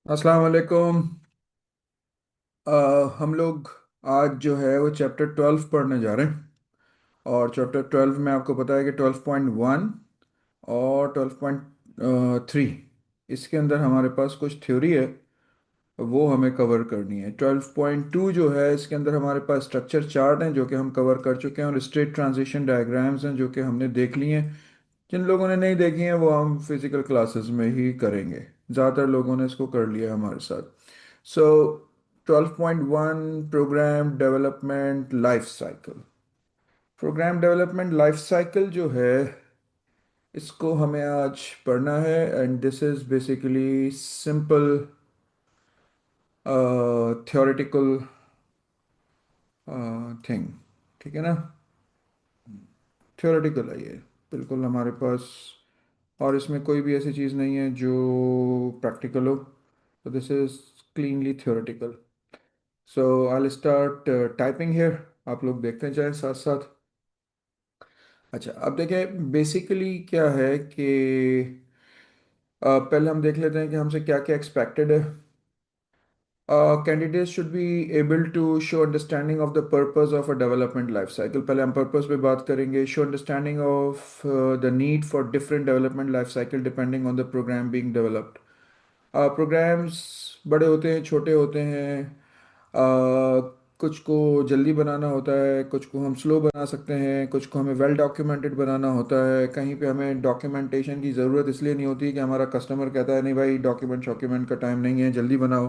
अस्सलाम वालेकुम। हम लोग आज जो है वो चैप्टर 12 पढ़ने जा रहे हैं। और चैप्टर 12 में आपको पता है कि 12.1 और 12.3 इसके अंदर हमारे पास कुछ थ्योरी है, वो हमें कवर करनी है। 12.2 जो है इसके अंदर हमारे पास स्ट्रक्चर चार्ट हैं जो कि हम कवर कर चुके हैं, और स्टेट ट्रांजिशन डायग्राम्स हैं जो कि हमने देख लिए हैं। जिन लोगों ने नहीं देखी हैं वो हम फिजिकल क्लासेस में ही करेंगे। ज़्यादातर लोगों ने इसको कर लिया हमारे साथ। So 12.1 program development life cycle. Program development life cycle जो है इसको हमें आज पढ़ना है, and this is basically simple theoretical thing. ठीक है ना? थ्योरेटिकल है ये, बिल्कुल हमारे पास। और इसमें कोई भी ऐसी चीज़ नहीं है जो प्रैक्टिकल हो। तो this is cleanly theoretical. So I start typing here. आप लोग देखते जाएं साथ साथ। अच्छा, अब देखें बेसिकली क्या है कि पहले हम देख लेते हैं कि हमसे क्या क्या एक्सपेक्टेड है। Candidates should be able to show understanding of the purpose of a development life cycle. पहले हम purpose पे बात करेंगे। Show understanding of the need for different development life cycle depending on the program being developed. Programs बड़े होते हैं, छोटे होते हैं। कुछ को जल्दी बनाना होता है, कुछ को हम स्लो बना सकते हैं, कुछ को हमें वेल डॉक्यूमेंटेड बनाना होता है। कहीं पे हमें डॉक्यूमेंटेशन की ज़रूरत इसलिए नहीं होती कि हमारा कस्टमर कहता है नहीं भाई डॉक्यूमेंट शॉक्यूमेंट का टाइम नहीं है, जल्दी बनाओ।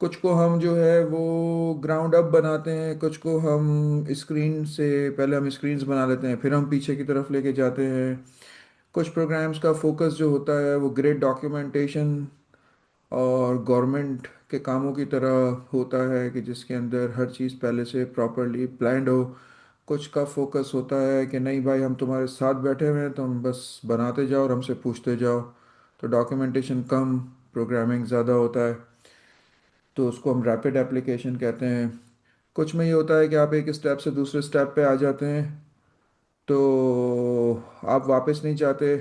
कुछ को हम जो है वो ग्राउंड अप बनाते हैं, कुछ को हम स्क्रीन से पहले हम स्क्रीन्स बना लेते हैं फिर हम पीछे की तरफ लेके जाते हैं। कुछ प्रोग्राम्स का फोकस जो होता है वो ग्रेट डॉक्यूमेंटेशन और गवर्नमेंट के कामों की तरह होता है कि जिसके अंदर हर चीज़ पहले से प्रॉपरली प्लान्ड हो। कुछ का फोकस होता है कि नहीं भाई हम तुम्हारे साथ बैठे हुए हैं, तुम बस बनाते जाओ और हमसे पूछते जाओ। तो डॉक्यूमेंटेशन कम, प्रोग्रामिंग ज़्यादा होता है, तो उसको हम रैपिड एप्लीकेशन कहते हैं। कुछ में ये होता है कि आप एक स्टेप से दूसरे स्टेप पे आ जाते हैं, तो आप वापस नहीं जाते,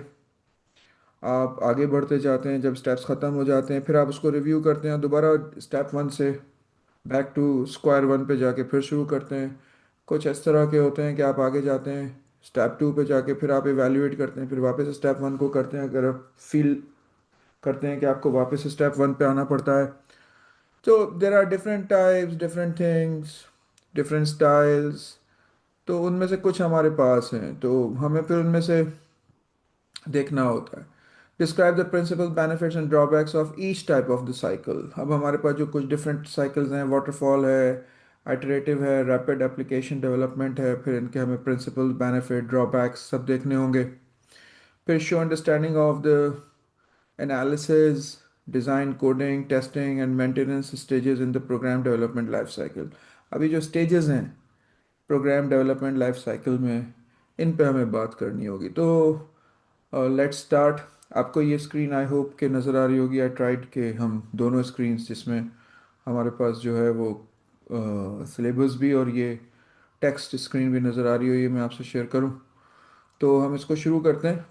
आप आगे बढ़ते जाते हैं। जब स्टेप्स ख़त्म हो जाते हैं फिर आप उसको रिव्यू करते हैं, दोबारा स्टेप वन से बैक टू स्क्वायर वन पे जाके फिर शुरू करते हैं। कुछ इस तरह के होते हैं कि आप आगे जाते हैं, स्टेप टू पे जाके फिर आप इवेल्युएट करते हैं, फिर वापस स्टेप वन को करते हैं। अगर आप फील करते हैं कि आपको वापस स्टेप वन पे आना पड़ता है। तो there are different types, different things, different styles. तो उनमें से कुछ हमारे पास हैं, तो हमें फिर उनमें से देखना होता है। Describe the principle benefits and drawbacks of each type of the cycle. अब हमारे पास जो कुछ डिफरेंट साइकिल्स हैं, वाटरफॉल है, आइटरेटिव है, रैपिड एप्लीकेशन डेवलपमेंट है, फिर इनके हमें प्रिंसिपल बेनिफिट ड्रॉबैक्स सब देखने होंगे। फिर show understanding of the analysis, design, coding, testing and maintenance stages in the program development life cycle. अभी जो स्टेजेस हैं प्रोग्राम डेवलपमेंट लाइफ साइकिल में, इन पे हमें बात करनी होगी। तो लेट्स स्टार्ट। आपको ये स्क्रीन आई होप के नज़र आ रही होगी। आई ट्राइड के हम दोनों स्क्रीन्स जिसमें हमारे पास जो है वो सिलेबस भी और ये टेक्स्ट स्क्रीन भी नज़र आ रही हो, ये मैं आपसे शेयर करूं। तो हम इसको शुरू करते हैं।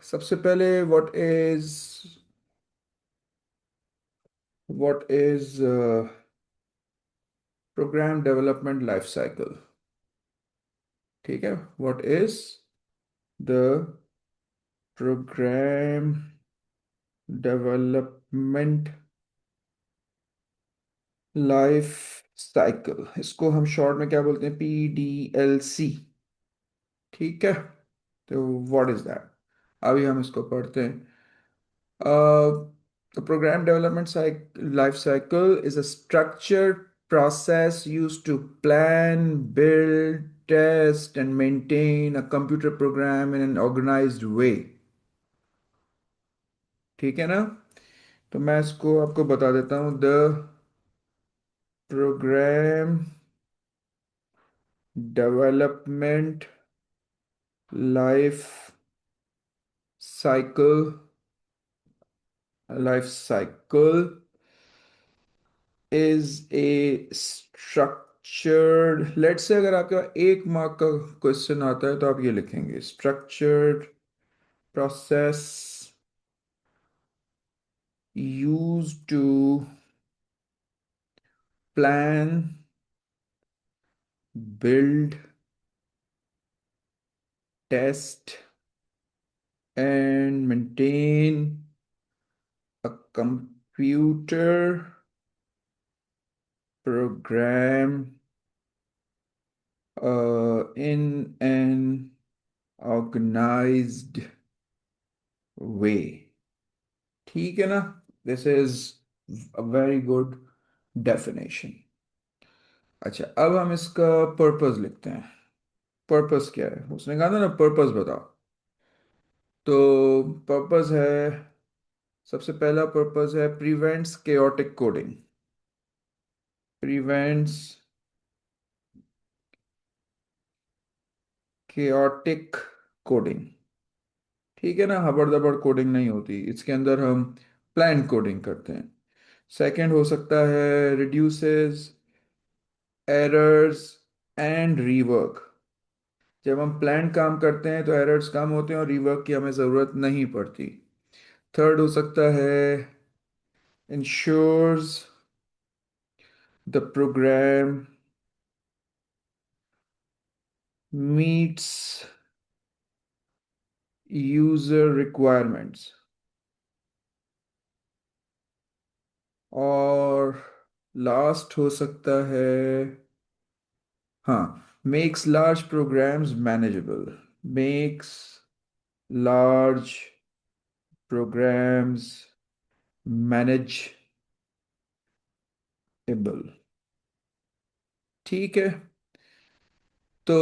सबसे पहले what is program development life cycle. ठीक है, what is the program development life cycle, इसको हम शॉर्ट में क्या बोलते हैं, PDLC। ठीक है, तो व्हाट इज दैट, अभी हम इसको पढ़ते हैं। The program development life cycle is a structured process used to plan, build, test, and maintain a computer program in an organized way. ठीक है ना? तो मैं इसको आपको बता देता हूँ। The program development life cycle life cycle is a structured, let's say अगर आपके पास एक मार्क का क्वेश्चन आता है तो आप ये लिखेंगे, structured process used to plan, build, test, and maintain a computer program in an organized way. ठीक है ना? This is a very good definition. अच्छा, अब हम इसका पर्पस लिखते हैं. पर्पस क्या है? उसने कहा था ना पर्पस बताओ. तो पर्पस है, सबसे पहला पर्पस है prevents chaotic coding. Prevents chaotic coding. ठीक है ना? हबड़ दबड़ कोडिंग नहीं होती इसके अंदर, हम प्लान कोडिंग करते हैं. सेकंड हो सकता है रिड्यूसेस एरर्स एंड रीवर्क. जब हम प्लान काम करते हैं तो एरर्स कम होते हैं और रीवर्क की हमें ज़रूरत नहीं पड़ती. थर्ड हो सकता है ensures the program meets user requirements. और लास्ट हो सकता है, हाँ, makes large programs manageable. Makes large programs manageable. ठीक है, तो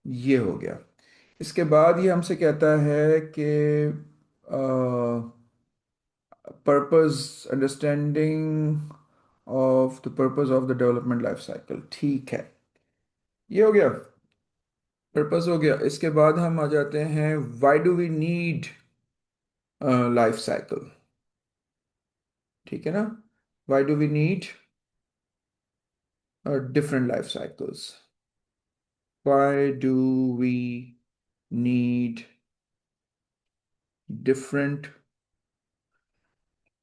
ये हो गया. इसके बाद ये हमसे कहता है कि purpose, understanding of the purpose of the development life cycle. ठीक है, ये हो गया. पर्पस हो गया. इसके बाद हम आ जाते हैं why do we need life cycle. ठीक है ना? Why do we need different life cycles? Why do we need different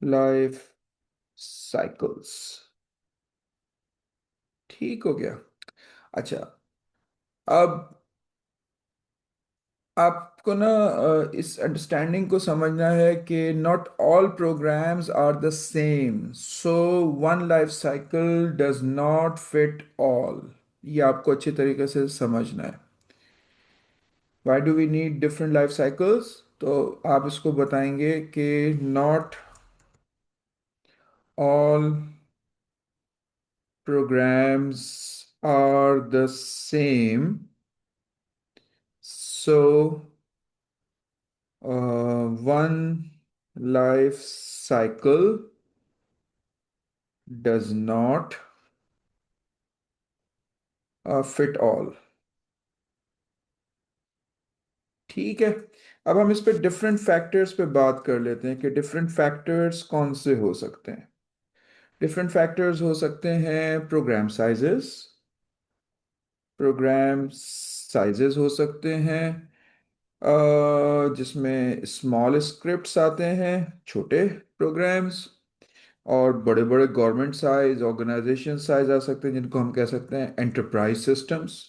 life cycles? ठीक हो गया. अच्छा, अब आपको ना इस अंडरस्टैंडिंग को समझना है कि not all programs are the same, so one life cycle does not fit all. ये आपको अच्छे तरीके से समझना है. Why do we need different life cycles? तो आप इसको बताएंगे कि not all programs are the same, so one life cycle does not fit all. ठीक है, अब हम इस पे डिफरेंट फैक्टर्स पे बात कर लेते हैं कि डिफरेंट फैक्टर्स कौन से हो सकते हैं. डिफरेंट फैक्टर्स हो सकते हैं प्रोग्राम साइजेस हो सकते हैं, जिसमें स्मॉल स्क्रिप्ट्स आते हैं, छोटे प्रोग्राम्स. और बड़े बड़े गवर्नमेंट साइज, ऑर्गेनाइजेशन साइज आ सकते हैं, जिनको हम कह सकते हैं एंटरप्राइज सिस्टम्स.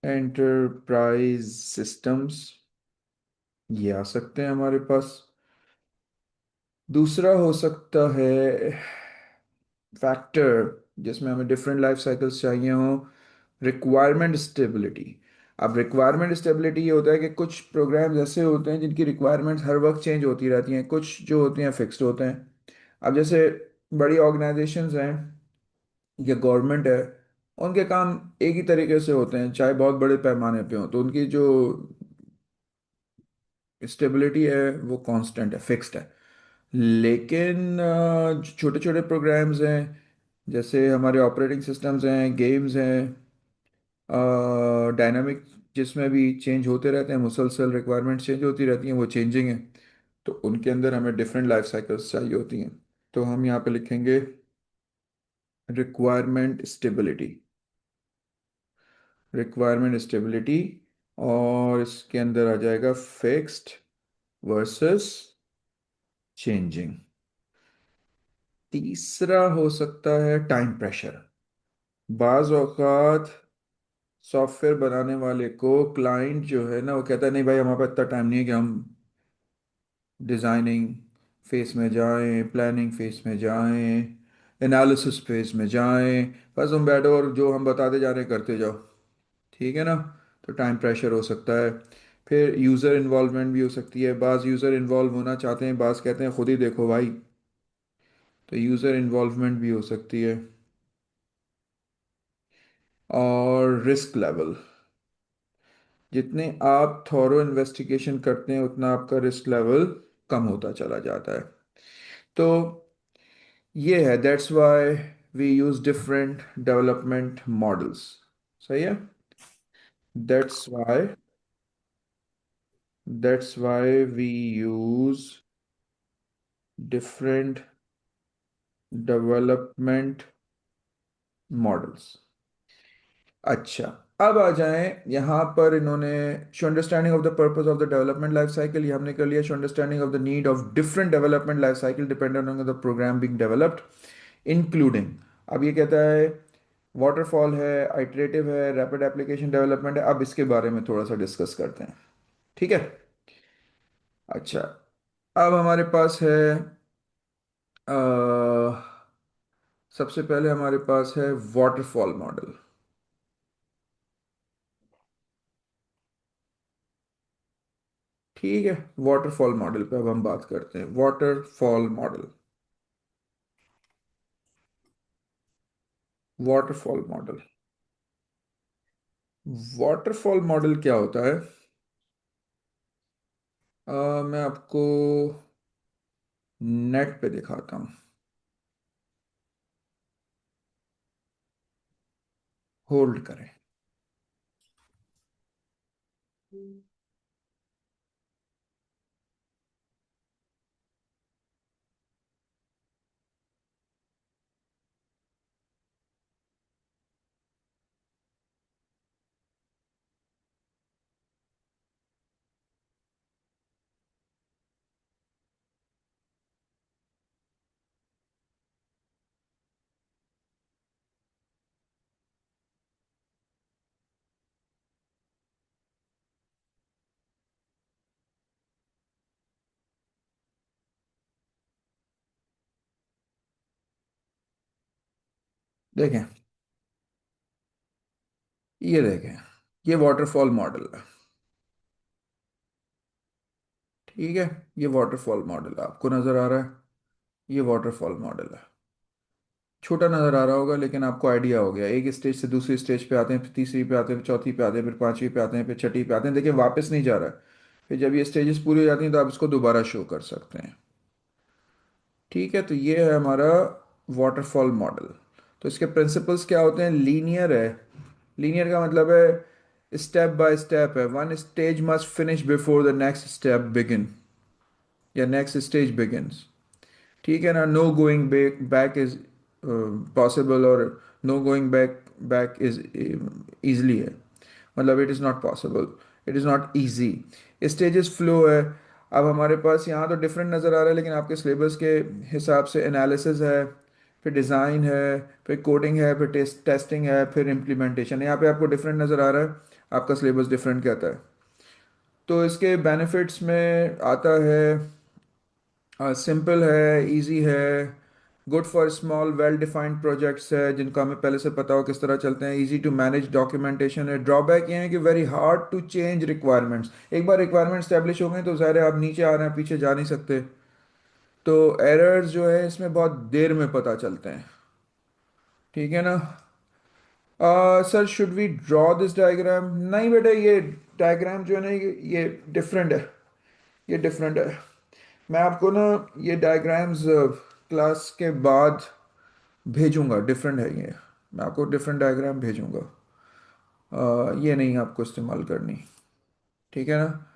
एंटरप्राइज सिस्टम्स ये आ सकते हैं हमारे पास. दूसरा हो सकता है फैक्टर जिसमें हमें डिफरेंट लाइफ साइकिल्स चाहिए हो, रिक्वायरमेंट स्टेबिलिटी. अब रिक्वायरमेंट स्टेबिलिटी ये होता है कि कुछ प्रोग्राम्स ऐसे होते हैं जिनकी रिक्वायरमेंट्स हर वक्त चेंज होती रहती हैं, कुछ जो होती हैं फिक्स्ड होते हैं. अब जैसे बड़ी ऑर्गेनाइजेशंस हैं या गवर्नमेंट है, उनके काम एक ही तरीके से होते हैं चाहे बहुत बड़े पैमाने पे हो, तो उनकी जो स्टेबिलिटी है वो कांस्टेंट है, फिक्स्ड है. लेकिन छोटे छोटे प्रोग्राम्स हैं, जैसे हमारे ऑपरेटिंग सिस्टम्स हैं, गेम्स हैं, डायनामिक, जिसमें भी चेंज होते रहते हैं, मुसलसल रिक्वायरमेंट्स चेंज होती रहती हैं, वो चेंजिंग है. तो उनके अंदर हमें डिफरेंट लाइफ साइकिल्स चाहिए होती हैं. तो हम यहाँ पे लिखेंगे रिक्वायरमेंट स्टेबिलिटी. रिक्वायरमेंट स्टेबिलिटी, और इसके अंदर आ जाएगा फिक्स्ड वर्सेस चेंजिंग। तीसरा हो सकता है टाइम प्रेशर। बाज औकात सॉफ्टवेयर बनाने वाले को क्लाइंट जो है ना वो कहता है नहीं भाई हमारे पास इतना टाइम नहीं है कि हम डिज़ाइनिंग फेस में जाएं, प्लानिंग फेस में जाएं, एनालिसिस फेस में जाएं। बस हम बैठो और जो हम बताते जा रहे हैं करते जाओ। ठीक है ना। तो टाइम प्रेशर हो सकता है। फिर यूज़र इन्वॉल्वमेंट भी हो सकती है। बाज़ यूज़र इन्वॉल्व होना चाहते हैं, बाज़ कहते हैं खुद ही देखो भाई। तो यूज़र इन्वॉल्वमेंट भी हो सकती है। और रिस्क लेवल, जितने आप थॉरो इन्वेस्टिगेशन करते हैं उतना आपका रिस्क लेवल कम होता चला जाता है। तो ये है, that's why we use different development models. सही है। That's why that's why we use different development models. अच्छा, अब आ जाएं यहाँ पर। इन्होंने show understanding of the purpose of the development life cycle, ये हमने कर लिया। Show understanding of the need of different development life cycle dependent on the program being developed including. अब ये कहता है वाटरफॉल है, आइटरेटिव है, रैपिड एप्लीकेशन डेवलपमेंट है। अब इसके बारे में थोड़ा सा डिस्कस करते हैं। ठीक है। अच्छा, अब हमारे पास है अ, सबसे पहले हमारे पास है वाटरफॉल मॉडल। ठीक है। वाटरफॉल मॉडल पे अब हम बात करते हैं। Waterfall model. Waterfall model. Waterfall model क्या होता है? मैं आपको नेट पे दिखाता हूँ। होल्ड करें। देखें, ये देखें, ये वाटरफॉल मॉडल है। ठीक है। ये वाटरफॉल मॉडल आपको नजर आ रहा है। ये वाटरफॉल मॉडल है। छोटा नजर आ रहा होगा लेकिन आपको आइडिया हो गया। एक स्टेज से दूसरी स्टेज पे आते हैं, फिर तीसरी पे आते हैं, फिर चौथी पे आते हैं, फिर पांचवी पे आते हैं, फिर छठी पे आते हैं। देखिए वापस नहीं जा रहा है। फिर जब ये स्टेजेस पूरी हो जाती हैं तो आप इसको दोबारा शो कर सकते हैं। ठीक है। तो ये है हमारा वाटरफॉल मॉडल। तो इसके प्रिंसिपल्स क्या होते हैं? लीनियर है। लीनियर का मतलब है स्टेप बाय स्टेप है। One stage must finish before the next step begin, या नेक्स्ट स्टेज बिगिन्स। ठीक है ना। No going back back is possible, और no going back back is easily है। मतलब it is not possible, it is not easy. Stages flow है। अब हमारे पास यहाँ तो डिफरेंट नज़र आ रहा है लेकिन आपके सिलेबस के हिसाब से एनालिसिस है, फिर डिज़ाइन है, फिर कोडिंग है, फिर टेस्टिंग है, फिर इम्प्लीमेंटेशन। यहाँ पे आपको डिफरेंट नज़र आ रहा है। आपका सिलेबस डिफरेंट कहता है। तो इसके बेनिफिट्स में आता है सिंपल है, इजी है, good for small well defined projects है जिनको हमें पहले से पता हो किस तरह चलते हैं। इजी टू मैनेज डॉक्यूमेंटेशन है। ड्रॉबैक ये है कि very hard to change requirements. एक बार रिक्वायरमेंट स्टैब्लिश हो गई तो ज़ाहिर है आप नीचे आ रहे हैं, पीछे जा नहीं सकते। तो एरर्स जो है इसमें बहुत देर में पता चलते हैं। ठीक है ना। Sir should we draw this diagram? नहीं बेटा, ये डायग्राम जो है ना ये डिफरेंट है। ये डिफरेंट है। मैं आपको ना ये डायग्राम्स क्लास के बाद भेजूंगा। डिफरेंट है ये। मैं आपको डिफरेंट डायग्राम भेजूंगा। ये नहीं आपको इस्तेमाल करनी। ठीक है ना।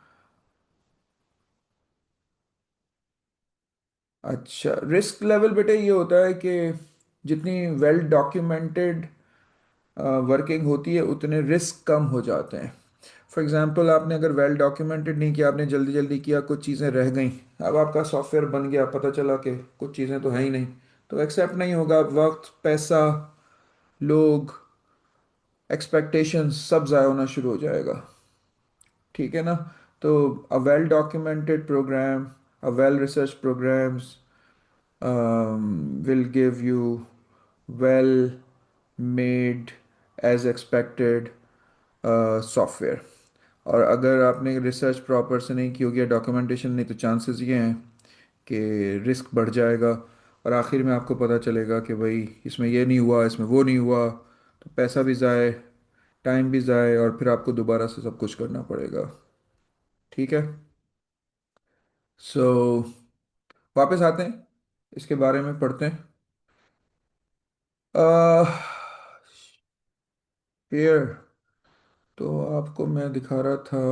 अच्छा, रिस्क लेवल बेटे ये होता है कि जितनी वेल डॉक्यूमेंटेड वर्किंग होती है उतने रिस्क कम हो जाते हैं। फॉर एग्जांपल आपने अगर वेल डॉक्यूमेंटेड नहीं किया, आपने जल्दी जल्दी किया, कुछ चीज़ें रह गई, अब आपका सॉफ्टवेयर बन गया, पता चला कि कुछ चीज़ें तो हैं ही नहीं, तो एक्सेप्ट नहीं होगा। वक्त, पैसा, लोग, एक्सपेक्टेशंस सब ज़ाया होना शुरू हो जाएगा। ठीक है ना? तो a well documented program, a well research programs will give you well made as expected software. और अगर आपने रिसर्च प्रॉपर से नहीं की होगी या डॉक्यूमेंटेशन नहीं, तो चांसेस ये हैं कि रिस्क बढ़ जाएगा, और आखिर में आपको पता चलेगा कि भाई इसमें ये नहीं हुआ, इसमें वो नहीं हुआ, तो पैसा भी ज़ाय, टाइम भी ज़ाय, और फिर आपको दोबारा से सब कुछ करना पड़ेगा। ठीक है? सो वापस आते हैं, इसके बारे में पढ़ते हैं। हेयर, तो आपको मैं दिखा रहा था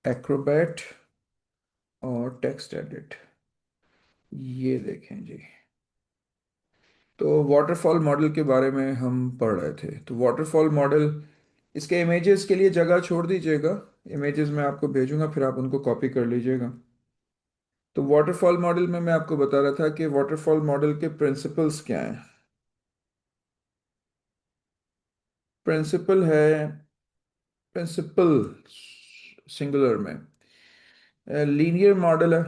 एक्रोबैट और टेक्स्ट एडिट, ये देखें जी। तो वाटरफॉल मॉडल के बारे में हम पढ़ रहे थे। तो वाटरफॉल मॉडल, इसके इमेजेस के लिए जगह छोड़ दीजिएगा, इमेजेस मैं आपको भेजूंगा, फिर आप उनको कॉपी कर लीजिएगा। तो वाटरफॉल मॉडल में मैं आपको बता रहा था कि वाटरफॉल मॉडल के प्रिंसिपल्स क्या हैं। प्रिंसिपल है, प्रिंसिपल सिंगुलर में लीनियर मॉडल है।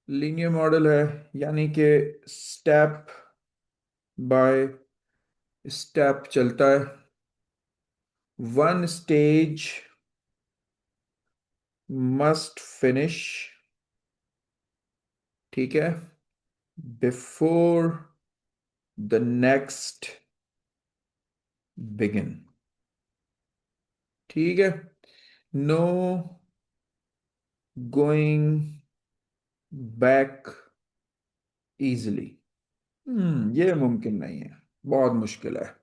लीनियर मॉडल है यानी कि स्टेप बाय स्टेप चलता है। वन स्टेज मस्ट फिनिश, ठीक है, बिफोर द नेक्स्ट बिगिन। ठीक है? नो गोइंग बैक इजली, ये मुमकिन नहीं है, बहुत मुश्किल है।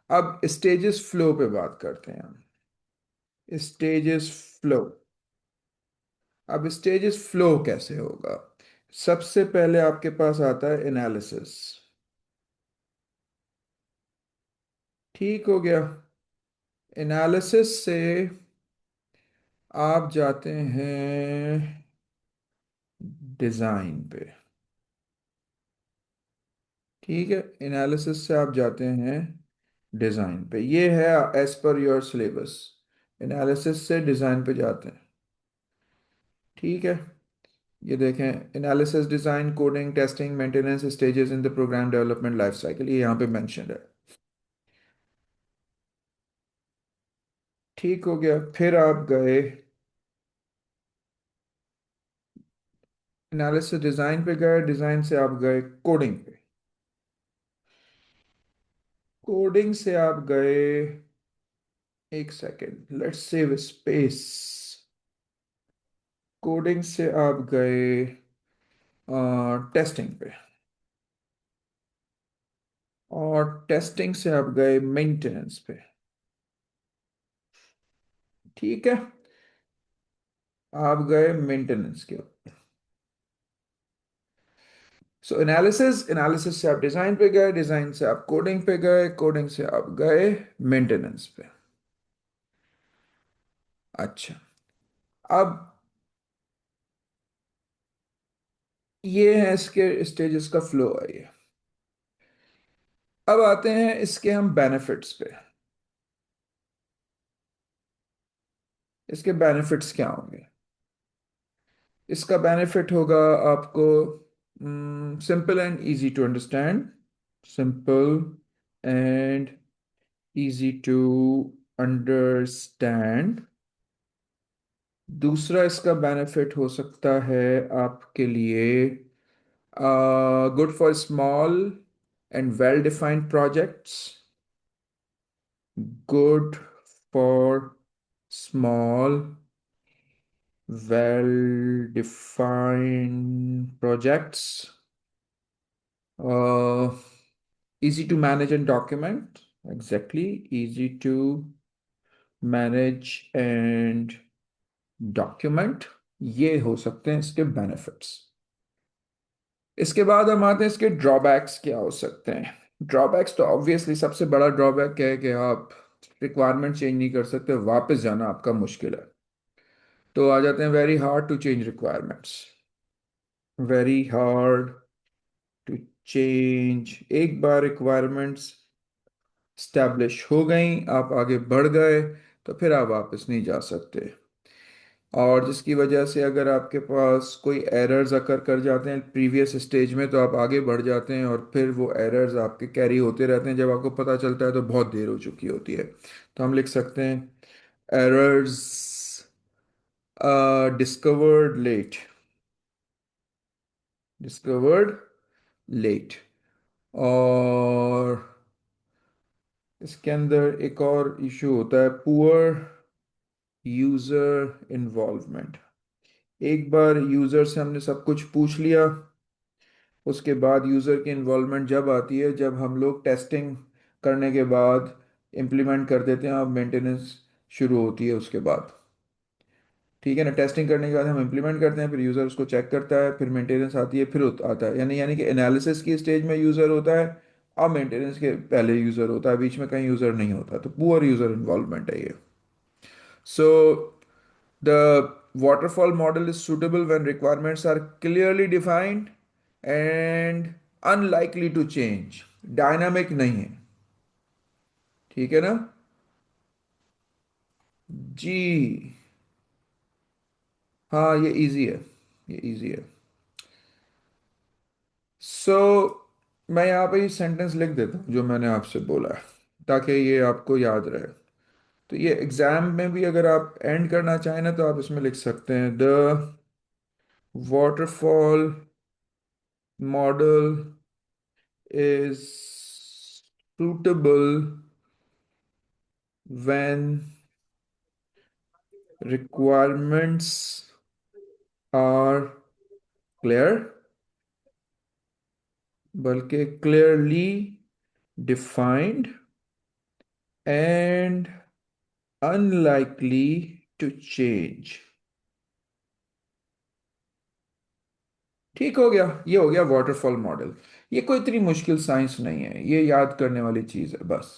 अब स्टेजेस फ्लो पे बात करते हैं हम। स्टेजेस फ्लो, अब स्टेजेस फ्लो कैसे होगा? सबसे पहले आपके पास आता है एनालिसिस। ठीक हो गया? एनालिसिस से आप जाते हैं डिजाइन पे। ठीक है? एनालिसिस से आप जाते हैं डिजाइन पे, ये है as per your syllabus, analysis से डिजाइन पे जाते हैं। ठीक है? ये देखें, analysis, design, coding, testing, maintenance stages in the program development life cycle, ये यहाँ पे मेंशन है। ठीक हो गया? फिर आप गए एनालिसिस, डिजाइन पे गए, डिजाइन से आप गए कोडिंग पे, कोडिंग से आप गए, एक second, let's save space, coding से आप गए टेस्टिंग पे, और टेस्टिंग से आप गए मेंटेनेंस पे। ठीक है? आप गए मेंटेनेंस के। सो एनालिसिस, एनालिसिस से आप डिजाइन पे गए, डिजाइन से आप कोडिंग पे गए, कोडिंग से आप गए मेंटेनेंस पे। अच्छा, अब ये है इसके स्टेजेस का फ्लो है ये। अब आते हैं इसके हम बेनिफिट्स पे। इसके बेनिफिट्स क्या होंगे? इसका बेनिफिट होगा आपको simple and easy to understand, simple and easy to understand. दूसरा इसका बेनिफिट हो सकता है आपके लिए good for small and well defined projects, good for small well defined projects, uh, easy to manage and document, exactly, easy to manage and document, ये हो सकते हैं इसके बेनिफिट्स। इसके बाद हम आते हैं इसके ड्रॉबैक्स क्या हो सकते हैं। ड्रॉबैक्स तो ऑब्वियसली सबसे बड़ा ड्रॉबैक है कि आप रिक्वायरमेंट चेंज नहीं कर सकते, वापस जाना आपका मुश्किल है। तो आ जाते हैं very hard to change requirements. Very hard to change. एक बार रिक्वायरमेंट्स स्टैब्लिश हो गई, आप आगे बढ़ गए, तो फिर आप वापस नहीं जा सकते। और जिसकी वजह से अगर आपके पास कोई एरर्स अकर कर जाते हैं प्रीवियस स्टेज में, तो आप आगे बढ़ जाते हैं और फिर वो एरर्स आपके कैरी होते रहते हैं। जब आपको पता चलता है तो बहुत देर हो चुकी होती है। तो हम लिख सकते हैं errors discovered late. Discovered late. और इसके अंदर एक और इशू होता है, पुअर यूजर इन्वॉल्वमेंट। एक बार यूजर से हमने सब कुछ पूछ लिया, उसके बाद यूज़र की इन्वॉल्वमेंट जब आती है जब हम लोग टेस्टिंग करने के बाद इम्प्लीमेंट कर देते हैं और मेंटेनेंस शुरू होती है उसके बाद। ठीक है ना, टेस्टिंग करने के बाद हम इम्प्लीमेंट करते हैं, फिर यूज़र उसको चेक करता है, फिर मेंटेनेंस आती है, फिर आता है। यानी यानी कि एनालिसिस की स्टेज में यूज़र होता है, अब मेंटेनेंस के पहले यूज़र होता है, बीच में कहीं यूज़र नहीं होता। तो पुअर यूज़र इन्वॉल्वमेंट है ये। सो the waterfall model is suitable when requirements are clearly defined and unlikely to change। Dynamic नहीं है। ठीक है ना जी। हाँ ये इजी है, ये इजी है। सो मैं यहाँ पे ये सेंटेंस लिख देता हूँ जो मैंने आपसे बोला है, ताकि ये आपको याद रहे। तो ये एग्जाम में भी अगर आप एंड करना चाहें ना, तो आप इसमें लिख सकते हैं the waterfall model is suitable when requirements are clear, बल्कि clearly defined and unlikely to change। ठीक हो गया, ये हो गया वाटरफॉल मॉडल। ये कोई इतनी मुश्किल साइंस नहीं है, ये याद करने वाली चीज़ है बस।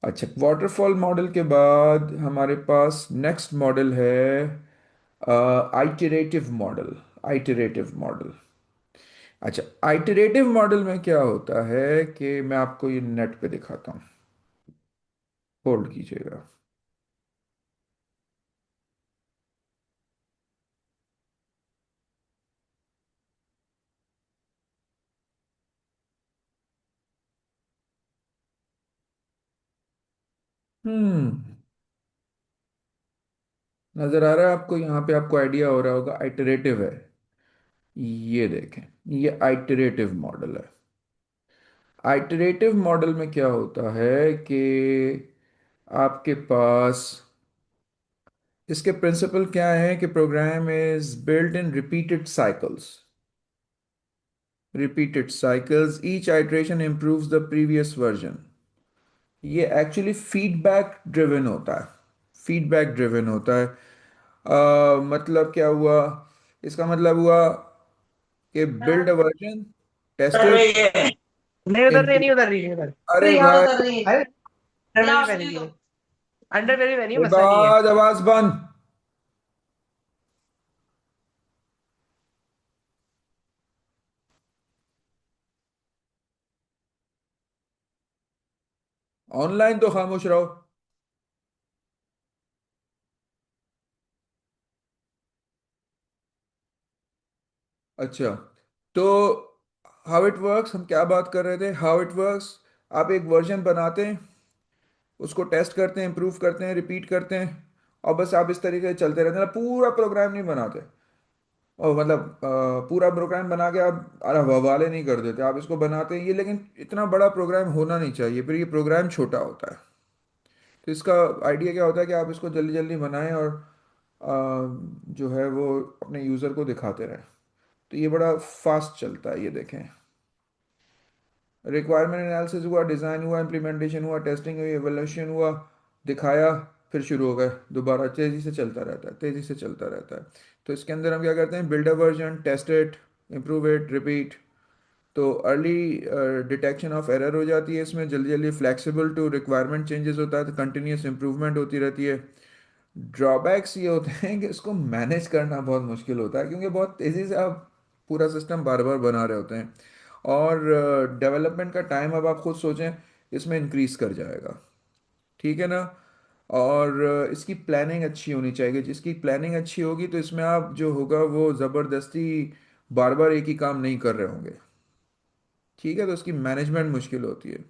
अच्छा, वाटरफॉल मॉडल के बाद हमारे पास नेक्स्ट मॉडल है आइटरेटिव मॉडल। Iterative model. अच्छा, आइटरेटिव मॉडल में क्या होता है कि मैं आपको ये नेट पे दिखाता हूँ। होल्ड कीजिएगा। हम्म, नजर आ रहा है आपको? यहाँ पे आपको आइडिया हो रहा होगा आइटरेटिव है। ये देखें, ये आइटरेटिव मॉडल है। आइटरेटिव मॉडल में क्या होता है कि आपके पास इसके प्रिंसिपल क्या है कि program is built in repeated cycles. Repeated cycles, each iteration improves the previous version. ये एक्चुअली फीडबैक ड्रिवन होता है। फीडबैक ड्रिवन होता है। मतलब क्या हुआ? इसका मतलब हुआ कि बिल्ड अ वर्जन, टेस्ट उधर इट, रही है। नहीं उधर रही, नहीं इम्प्रूव। उधर रही, नहीं उधर। अरे यहाँ भाई, उतर रही है। अरे अंडर वेरी पहनी है। अंडर वेरी पहनी है, मसा नहीं है। बाद आवाज बंद। ऑनलाइन तो खामोश रहो। अच्छा, तो हाउ इट वर्क्स, हम क्या बात कर रहे थे? हाउ इट वर्क्स, आप एक वर्जन बनाते हैं, उसको टेस्ट करते हैं, इम्प्रूव करते हैं, रिपीट करते हैं, और बस आप इस तरीके से चलते रहते हैं ना। पूरा प्रोग्राम नहीं बनाते, और मतलब पूरा प्रोग्राम बना के आप अरे हवाले नहीं कर देते, आप इसको बनाते हैं ये। लेकिन इतना बड़ा प्रोग्राम होना नहीं चाहिए, फिर ये प्रोग्राम छोटा होता है। तो इसका आइडिया क्या होता है कि आप इसको जल्दी जल्दी बनाएं और जो है वो अपने यूज़र को दिखाते रहें। तो ये बड़ा फास्ट चलता है, ये देखें। रिक्वायरमेंट एनालिसिस हुआ, डिज़ाइन हुआ, इम्प्लीमेंटेशन हुआ, टेस्टिंग हुई, एवोल्यूशन हुआ, दिखाया, फिर शुरू हो गए दोबारा। तेज़ी से चलता रहता है, तेज़ी से चलता रहता है। तो इसके अंदर हम क्या करते हैं? Build a version, test it, improve it, repeat. तो अर्ली डिटेक्शन ऑफ एरर हो जाती है इसमें, जल्दी जल्दी फ्लेक्सिबल टू रिक्वायरमेंट चेंजेस होता है, तो कंटिन्यूस इंप्रूवमेंट होती रहती है। ड्रॉबैक्स ये होते हैं कि इसको मैनेज करना बहुत मुश्किल होता है, क्योंकि बहुत तेज़ी से आप पूरा सिस्टम बार बार बना रहे होते हैं, और डेवलपमेंट का टाइम अब आप खुद सोचें इसमें इंक्रीज कर जाएगा। ठीक है ना। और इसकी प्लानिंग अच्छी होनी चाहिए, जिसकी प्लानिंग अच्छी होगी तो इसमें आप जो होगा वो ज़बरदस्ती बार बार एक ही काम नहीं कर रहे होंगे। ठीक है, तो उसकी मैनेजमेंट मुश्किल होती है।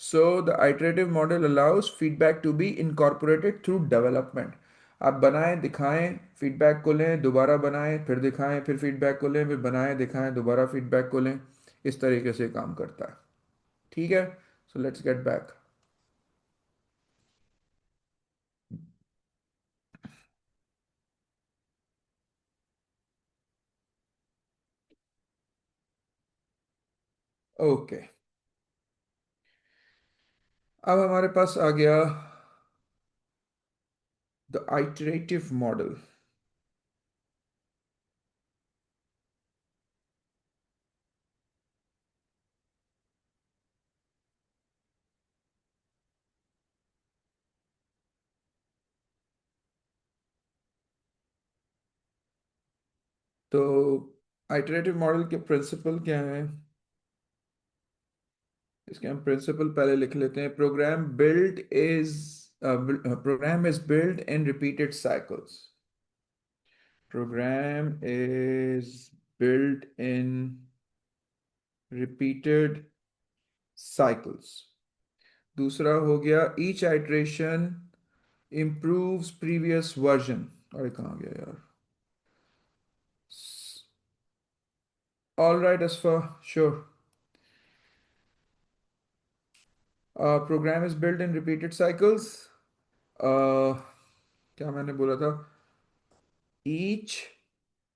So the iterative model allows feedback to be incorporated through development. आप बनाएं दिखाएं, फीडबैक को लें, दोबारा बनाएं फिर दिखाएं, फिर फीडबैक को लें, फिर बनाएं दिखाएं, दोबारा फीडबैक को लें। इस तरीके से काम करता है। ठीक है। So let's get back. Okay, अब हमारे पास आ गया द आइटरेटिव मॉडल। तो आइटरेटिव मॉडल के प्रिंसिपल क्या है, इसके हम प्रिंसिपल पहले लिख लेते हैं। Program is build in repeated cycles. Program is built in repeated cycles। दूसरा हो गया each iteration improves previous version। और ये कहाँ गया यार? All right, Asfa, sure। Program is built in repeated cycles। uh, क्या मैंने बोला था? Each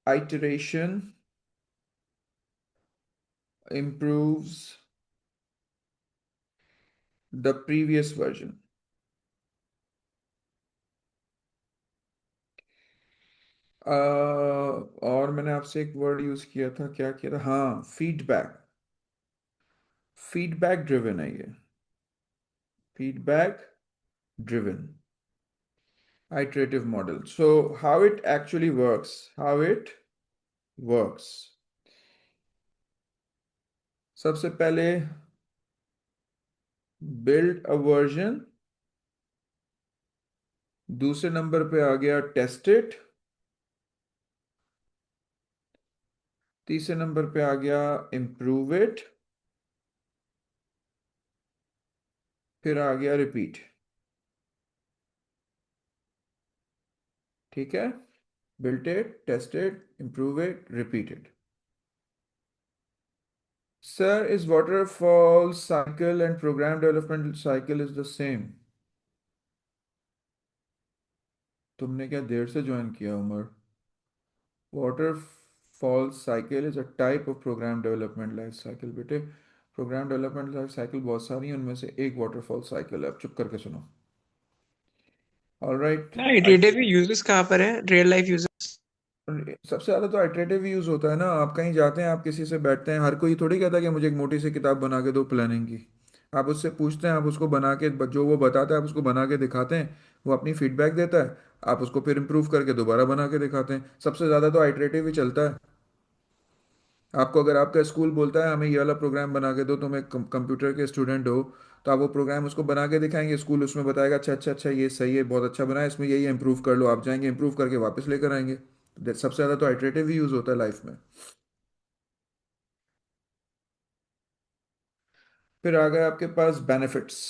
iteration improves the previous version। और मैंने आपसे एक वर्ड यूज किया था, क्या किया था? हाँ, फीडबैक। फीडबैक ड्रिवन है ये। Feedback driven iterative model। So how it actually works, how it works, सबसे पहले build a version, दूसरे नंबर पे आ गया टेस्ट इट, तीसरे नंबर पे आ गया improve it, फिर आ गया रिपीट। ठीक है, built it, test it, improve it, repeat it। Sir, is waterfall cycle and program development cycle is the same? तुमने क्या देर से ज्वाइन किया Umar? Waterfall cycle is a type of program development life cycle बेटे। Program development life cycle बहुत सारी हैं, उनमें से एक वाटरफॉल साइकिल है। अब चुप करके सुनो। ऑलराइट। ना इटरेटिव यूजेस कहाँ पर है, रियल लाइफ यूजेस? सबसे ज़्यादा तो आइटरेटिव यूज़ होता है ना। आप कहीं जाते हैं, आप किसी से बैठते हैं, हर कोई थोड़ी कहता है कि मुझे एक मोटी सी किताब बना के दो प्लानिंग की। आप उससे पूछते हैं, आप उसको बना के, जो वो बताता है आप उसको बना के दिखाते हैं, वो अपनी फीडबैक देता है, आप उसको फिर इम्प्रूव करके दोबारा बना के दिखाते हैं। सबसे ज़्यादा तो आइटरेटिव ही चलता है। आपको अगर आपका स्कूल बोलता है हमें ये वाला प्रोग्राम बना के दो, तुम एक कंप्यूटर के स्टूडेंट हो, तो आप वो प्रोग्राम उसको बना के दिखाएंगे, स्कूल उसमें बताएगा अच्छा अच्छा अच्छा ये सही है, बहुत अच्छा बना है, इसमें यही इम्प्रूव कर लो। आप जाएंगे, इम्प्रूव करके वापस लेकर आएंगे। सबसे ज़्यादा तो आइटरेटिव ही यूज़ होता है लाइफ में। फिर आ गए आपके पास बेनिफिट्स।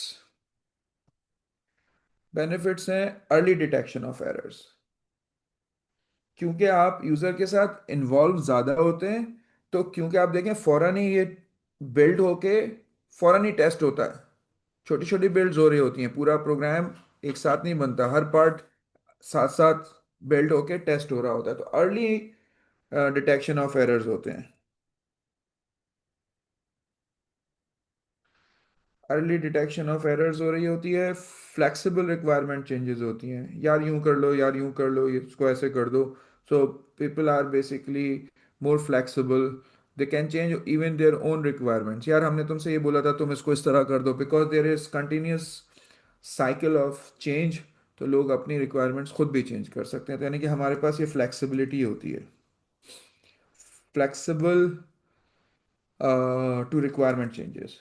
बेनिफिट्स हैं अर्ली डिटेक्शन ऑफ एरर्स। क्योंकि आप यूज़र के साथ इन्वॉल्व ज़्यादा होते हैं, तो क्योंकि आप देखें फौरन ही ये बिल्ड होके फौरन ही टेस्ट होता है। छोटी छोटी बिल्ड्स हो रही होती हैं, पूरा प्रोग्राम एक साथ नहीं बनता, हर पार्ट साथ साथ बिल्ड होके टेस्ट हो रहा होता है, तो अर्ली डिटेक्शन ऑफ एरर्स होते हैं। अर्ली डिटेक्शन ऑफ एरर्स हो रही होती है। फ्लेक्सिबल रिक्वायरमेंट चेंजेस होती हैं, यार यूं कर लो, यार यूं कर लो, इसको ऐसे कर दो। So people are basically more flexible. They can change even their own requirements. यार हमने तुमसे ये बोला था तुम इसको इस तरह कर दो, because there is continuous cycle of change. तो लोग अपनी रिक्वायरमेंट्स खुद भी चेंज कर सकते हैं, तो यानी कि हमारे पास ये फ्लेक्सिबिलिटी होती है, फ्लेक्सिबल टू रिक्वायरमेंट चेंजेस।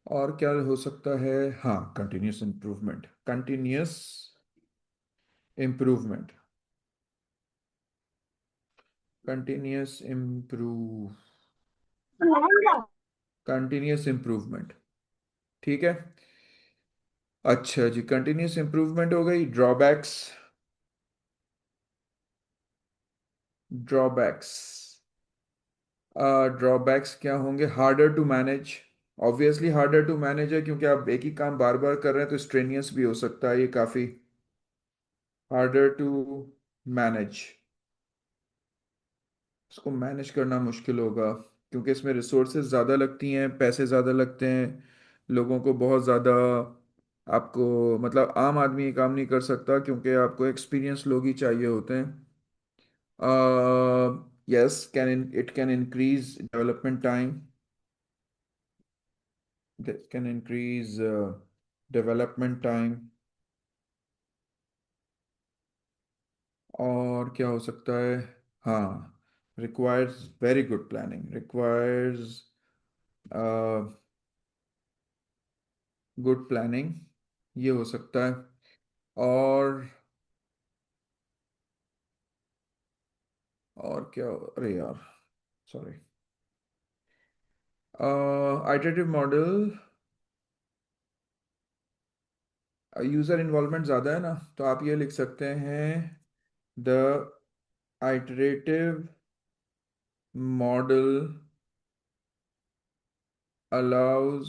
और क्या हो सकता है? हाँ, continuous improvement, continuous improvement, continuous improve, continuous improvement. ठीक है। अच्छा जी, कंटिन्यूस इम्प्रूवमेंट हो गई। ड्रॉबैक्स, ड्रॉबैक्स, ड्रॉबैक्स क्या होंगे? Harder to manage. Obviously harder to manage है, क्योंकि आप एक ही काम बार बार कर रहे हैं, तो स्ट्रेनियस भी हो सकता है ये काफ़ी। हार्डर टू मैनेज, इसको मैनेज करना मुश्किल होगा, क्योंकि इसमें रिसोर्सेज ज़्यादा लगती हैं, पैसे ज़्यादा लगते हैं, लोगों को बहुत ज़्यादा, आपको मतलब आम आदमी ये काम नहीं कर सकता, क्योंकि आपको एक्सपीरियंस लोग ही चाहिए होते हैं। Yes, it can increase development time. That can increase development time. और क्या हो सकता है? हाँ, requires very good planning, requires uh, good planning, ये हो सकता है। और क्या? अरे यार, sorry. Iterative model, user involvement ज़्यादा है ना, तो आप ये लिख सकते हैं, the iterative model allows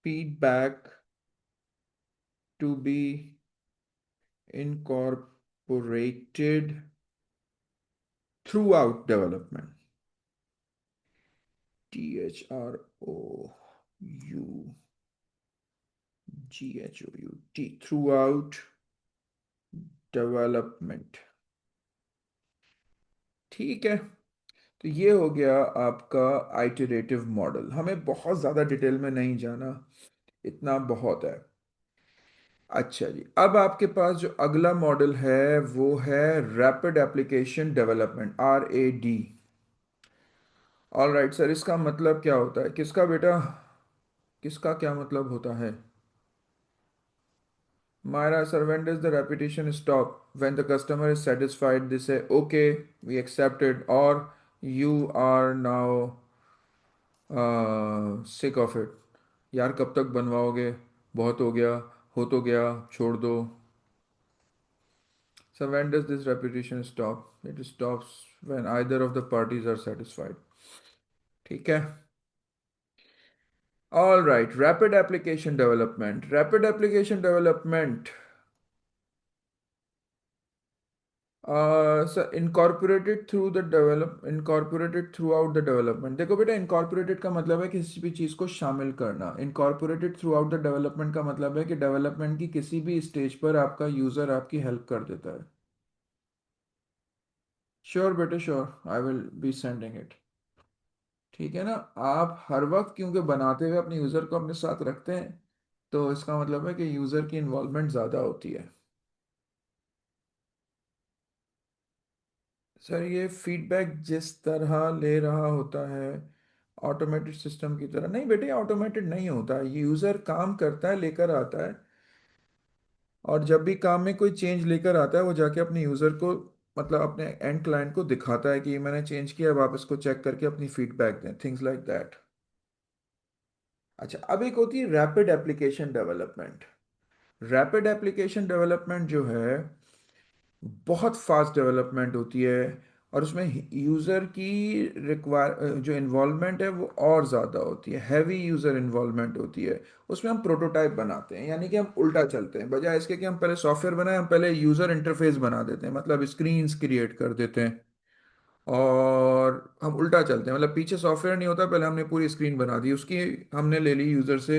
feedback to be incorporated throughout development. THROUGHOUT, throughout development। ठीक है। तो ये हो गया आपका आइटरेटिव मॉडल। हमें बहुत ज़्यादा डिटेल में नहीं जाना, इतना बहुत है। अच्छा जी, अब आपके पास जो अगला मॉडल है वो है rapid application development, RAD। All right sir, इसका मतलब क्या होता है? किसका बेटा, किसका क्या मतलब होता है? Myra, sir, when does the repetition stop? When the customer is satisfied, they say, okay, we accept it, or you are now sick of it। यार कब तक बनवाओगे, बहुत हो गया, हो तो गया, छोड़ दो। So when does this repetition stop? It stops when either of the parties are satisfied। ठीक है। All right, rapid application development, rapid application development, sir incorporated through the develop, incorporated through out the development. देखो बेटा, incorporated का मतलब है किसी भी चीज़ को शामिल करना। Incorporated through out the development का मतलब है कि डेवलपमेंट की किसी भी स्टेज पर आपका यूज़र आपकी हेल्प कर देता है। श्योर बेटे sure, I will be sending it. ठीक है ना। आप हर वक्त क्योंकि बनाते हुए अपने यूज़र को अपने साथ रखते हैं, तो इसका मतलब है कि यूज़र की इन्वॉल्वमेंट ज़्यादा होती है। सर ये फीडबैक जिस तरह ले रहा होता है ऑटोमेटेड सिस्टम की तरह, नहीं बेटे ऑटोमेटेड नहीं होता है। यूज़र काम करता है, लेकर आता है, और जब भी काम में कोई चेंज लेकर आता है वो जाके अपने यूज़र को, मतलब अपने एंड क्लाइंट को दिखाता है कि ये मैंने चेंज किया, अब आप इसको चेक करके अपनी फीडबैक दें, थिंग्स लाइक दैट। अच्छा, अब एक होती है rapid application development. Rapid application development जो है बहुत फास्ट डेवलपमेंट होती है, और उसमें यूज़र की रिक्वायर जो इन्वॉल्वमेंट है वो और ज़्यादा होती है, हैवी यूज़र इन्वॉल्वमेंट होती है। उसमें हम प्रोटोटाइप बनाते हैं, यानी कि हम उल्टा चलते हैं, बजाय इसके कि हम पहले सॉफ्टवेयर बनाएं, हम पहले यूज़र इंटरफेस बना देते हैं, मतलब स्क्रीन्स क्रिएट कर देते हैं। और हम उल्टा चलते हैं, मतलब पीछे सॉफ्टवेयर नहीं होता, पहले हमने पूरी स्क्रीन बना दी, उसकी हमने ले ली यूज़र से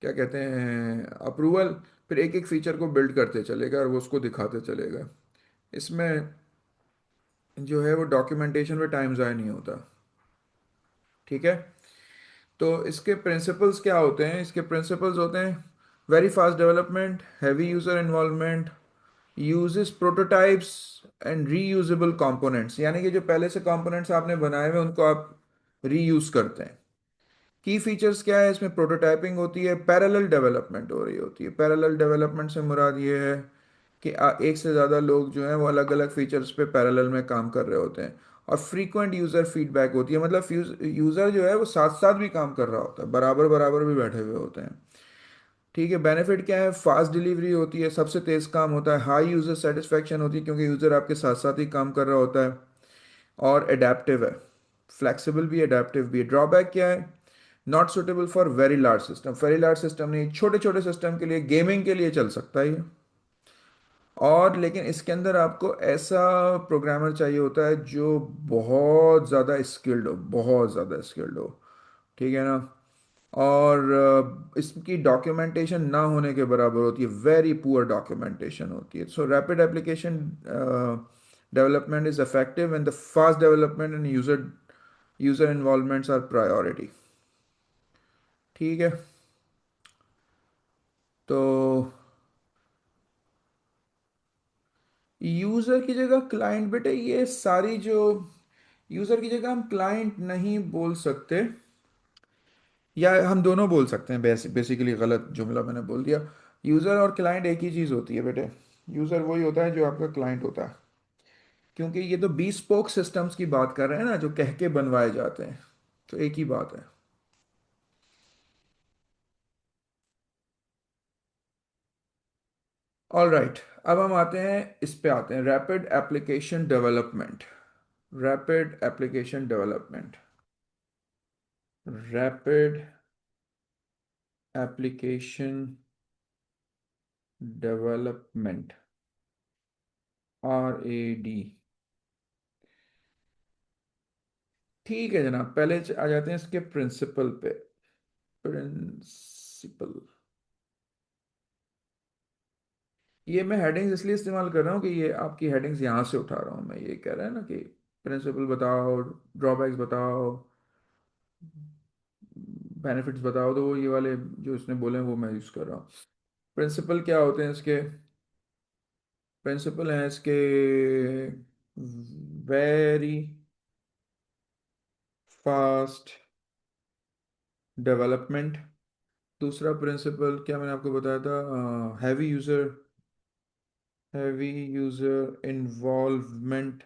क्या कहते हैं, अप्रूवल, फिर एक एक फीचर को बिल्ड करते चलेगा और वो उसको दिखाते चलेगा। इसमें जो है वो डॉक्यूमेंटेशन पे टाइम ज़ाया नहीं होता। ठीक है। तो इसके प्रिंसिपल्स क्या होते हैं, इसके प्रिंसिपल्स होते हैं very fast development, heavy user involvement, uses prototypes and reusable components, यानी कि जो पहले से कंपोनेंट्स आपने बनाए हुए उनको आप रीयूज करते हैं। की फीचर्स क्या है इसमें, प्रोटोटाइपिंग होती है, पैरेलल डेवलपमेंट हो रही होती है। पैरेलल डेवलपमेंट से मुराद ये है कि एक से ज़्यादा लोग जो हैं वो अलग अलग फीचर्स पे पैरेलल में काम कर रहे होते हैं। और फ्रीक्वेंट यूज़र फीडबैक होती है, मतलब यूज़र जो है वो साथ साथ भी काम कर रहा होता है, बराबर बराबर भी बैठे हुए होते हैं। ठीक है। बेनिफिट क्या है, फास्ट डिलीवरी होती है, सबसे तेज़ काम होता है, हाई यूज़र सेटिस्फेक्शन होती है क्योंकि यूज़र आपके साथ साथ ही काम कर रहा होता है, और एडेप्टिव है, फ्लेक्सिबल भी एडेप्टिव भी है। ड्रॉबैक क्या है, not suitable for very large system, very large system नहीं, छोटे छोटे सिस्टम के लिए, गेमिंग के लिए चल सकता है ये। और लेकिन इसके अंदर आपको ऐसा प्रोग्रामर चाहिए होता है जो बहुत ज़्यादा स्किल्ड हो, बहुत ज़्यादा स्किल्ड हो। ठीक है ना। और इसकी डॉक्यूमेंटेशन ना होने के बराबर होती है, वेरी पुअर डॉक्यूमेंटेशन होती है। So rapid application development is effective and the fast development and user user involvements are priority. ठीक है। तो यूजर की जगह क्लाइंट, बेटे ये सारी जो, यूजर की जगह हम क्लाइंट नहीं बोल सकते, या हम दोनों बोल सकते हैं, बेसिकली गलत जुमला मैंने बोल दिया। यूजर और क्लाइंट एक ही चीज होती है बेटे। यूजर वही होता है जो आपका क्लाइंट होता है, क्योंकि ये तो bespoke सिस्टम्स की बात कर रहे हैं ना, जो कह के बनवाए जाते हैं, तो एक ही बात है। ऑल राइट, अब हम आते हैं, इस पे आते हैं, rapid application development. Rapid application development, rapid application development, RAD। ठीक है जनाब, पहले आ जाते हैं इसके प्रिंसिपल पे। प्रिंसिपल, ये मैं हेडिंग्स इसलिए इस्तेमाल कर रहा हूँ कि ये आपकी हेडिंग्स यहाँ से उठा रहा हूँ मैं, ये कह रहा है ना कि प्रिंसिपल बताओ, ड्रॉबैक्स बताओ, बेनिफिट्स बताओ, तो वो ये वाले जो इसने बोले हैं वो मैं यूज़ कर रहा हूँ। प्रिंसिपल क्या होते हैं इसके, प्रिंसिपल हैं इसके वेरी फास्ट डेवलपमेंट। दूसरा प्रिंसिपल क्या मैंने आपको बताया था, हैवी यूज़र इन्वॉल्वमेंट।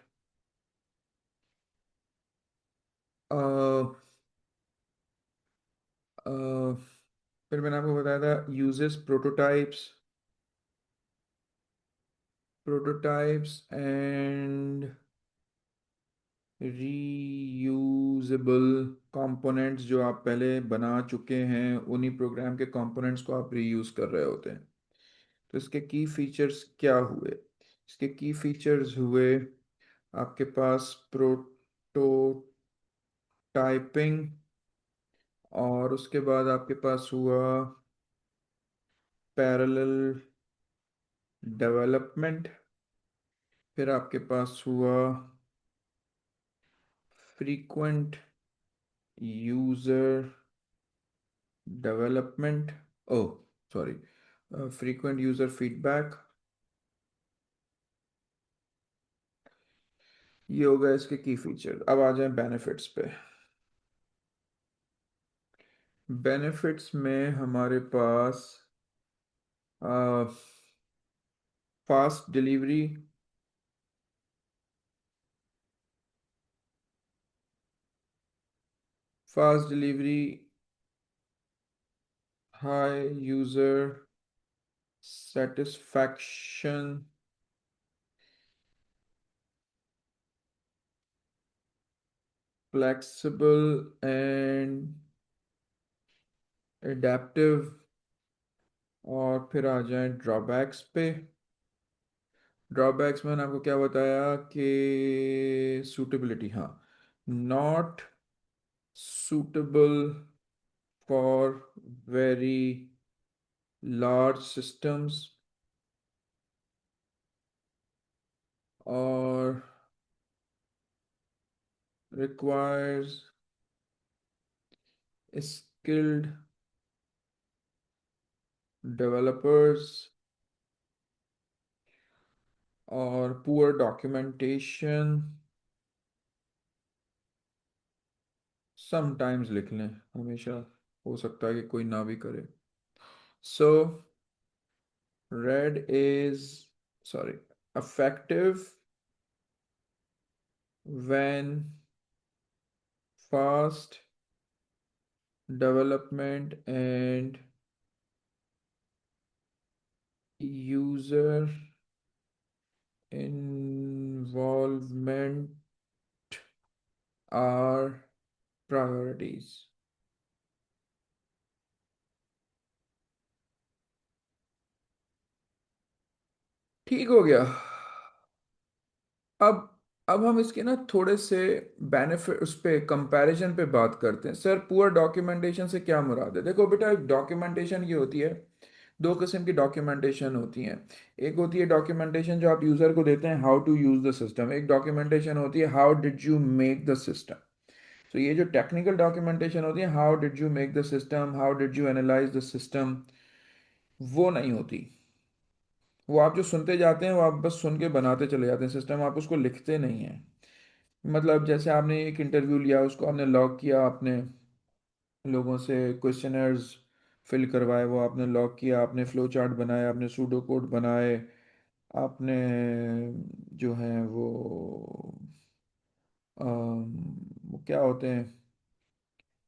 फिर मैंने आपको बताया था uses prototypes and reusable components, जो आप पहले बना चुके हैं उन्हीं प्रोग्राम के कंपोनेंट्स को आप रीयूज कर रहे होते हैं। तो इसके की फीचर्स क्या हुए, इसके की फीचर्स हुए, आपके पास प्रोटोटाइपिंग, और उसके बाद आपके पास हुआ पैरेलल डेवलपमेंट, फिर आपके पास हुआ फ्रीक्वेंट यूजर डेवलपमेंट, ओ सॉरी, फ्रीक्वेंट यूजर फीडबैक। ये हो गया इसके की फीचर। अब आ जाए बेनिफिट्स पे। बेनिफिट्स में हमारे पास fast delivery, fast delivery, high user satisfaction, flexible and adaptive. और फिर आ जाए ड्रॉबैक्स पे। ड्रॉबैक्स में मैंने आपको क्या बताया कि सूटेबिलिटी, हाँ, not suitable for very large systems or requires skilled developers or poor documentation. Sometimes लिख लें, हमेशा हो सकता है कि कोई ना भी करे. So red is, sorry, effective when fast development and user involvement are priorities. ठीक हो गया. अब अब हम इसके ना थोड़े से बेनिफिट, उस पे कंपैरिजन पे बात करते हैं. सर पुअर डॉक्यूमेंटेशन से क्या मुराद है? देखो बेटा, एक डॉक्यूमेंटेशन की होती है, दो किस्म की डॉक्यूमेंटेशन होती हैं. एक होती है डॉक्यूमेंटेशन जो आप यूज़र को देते हैं, how to use the system. एक डॉक्यूमेंटेशन होती है, how did you make the system. तो ये जो टेक्निकल डॉक्यूमेंटेशन होती है, how did you make the system, how did you analyse the system, वो नहीं होती. वो आप जो सुनते जाते हैं, वो आप बस सुन के बनाते चले जाते हैं सिस्टम, आप उसको लिखते नहीं हैं. मतलब जैसे आपने एक इंटरव्यू लिया, उसको आपने लॉग किया, आपने लोगों से क्वेश्चनर्स फिल करवाए, वो आपने लॉग किया, आपने फ्लो चार्ट बनाए, आपने सूडो कोड बनाए, आपने जो है वो क्या होते हैं,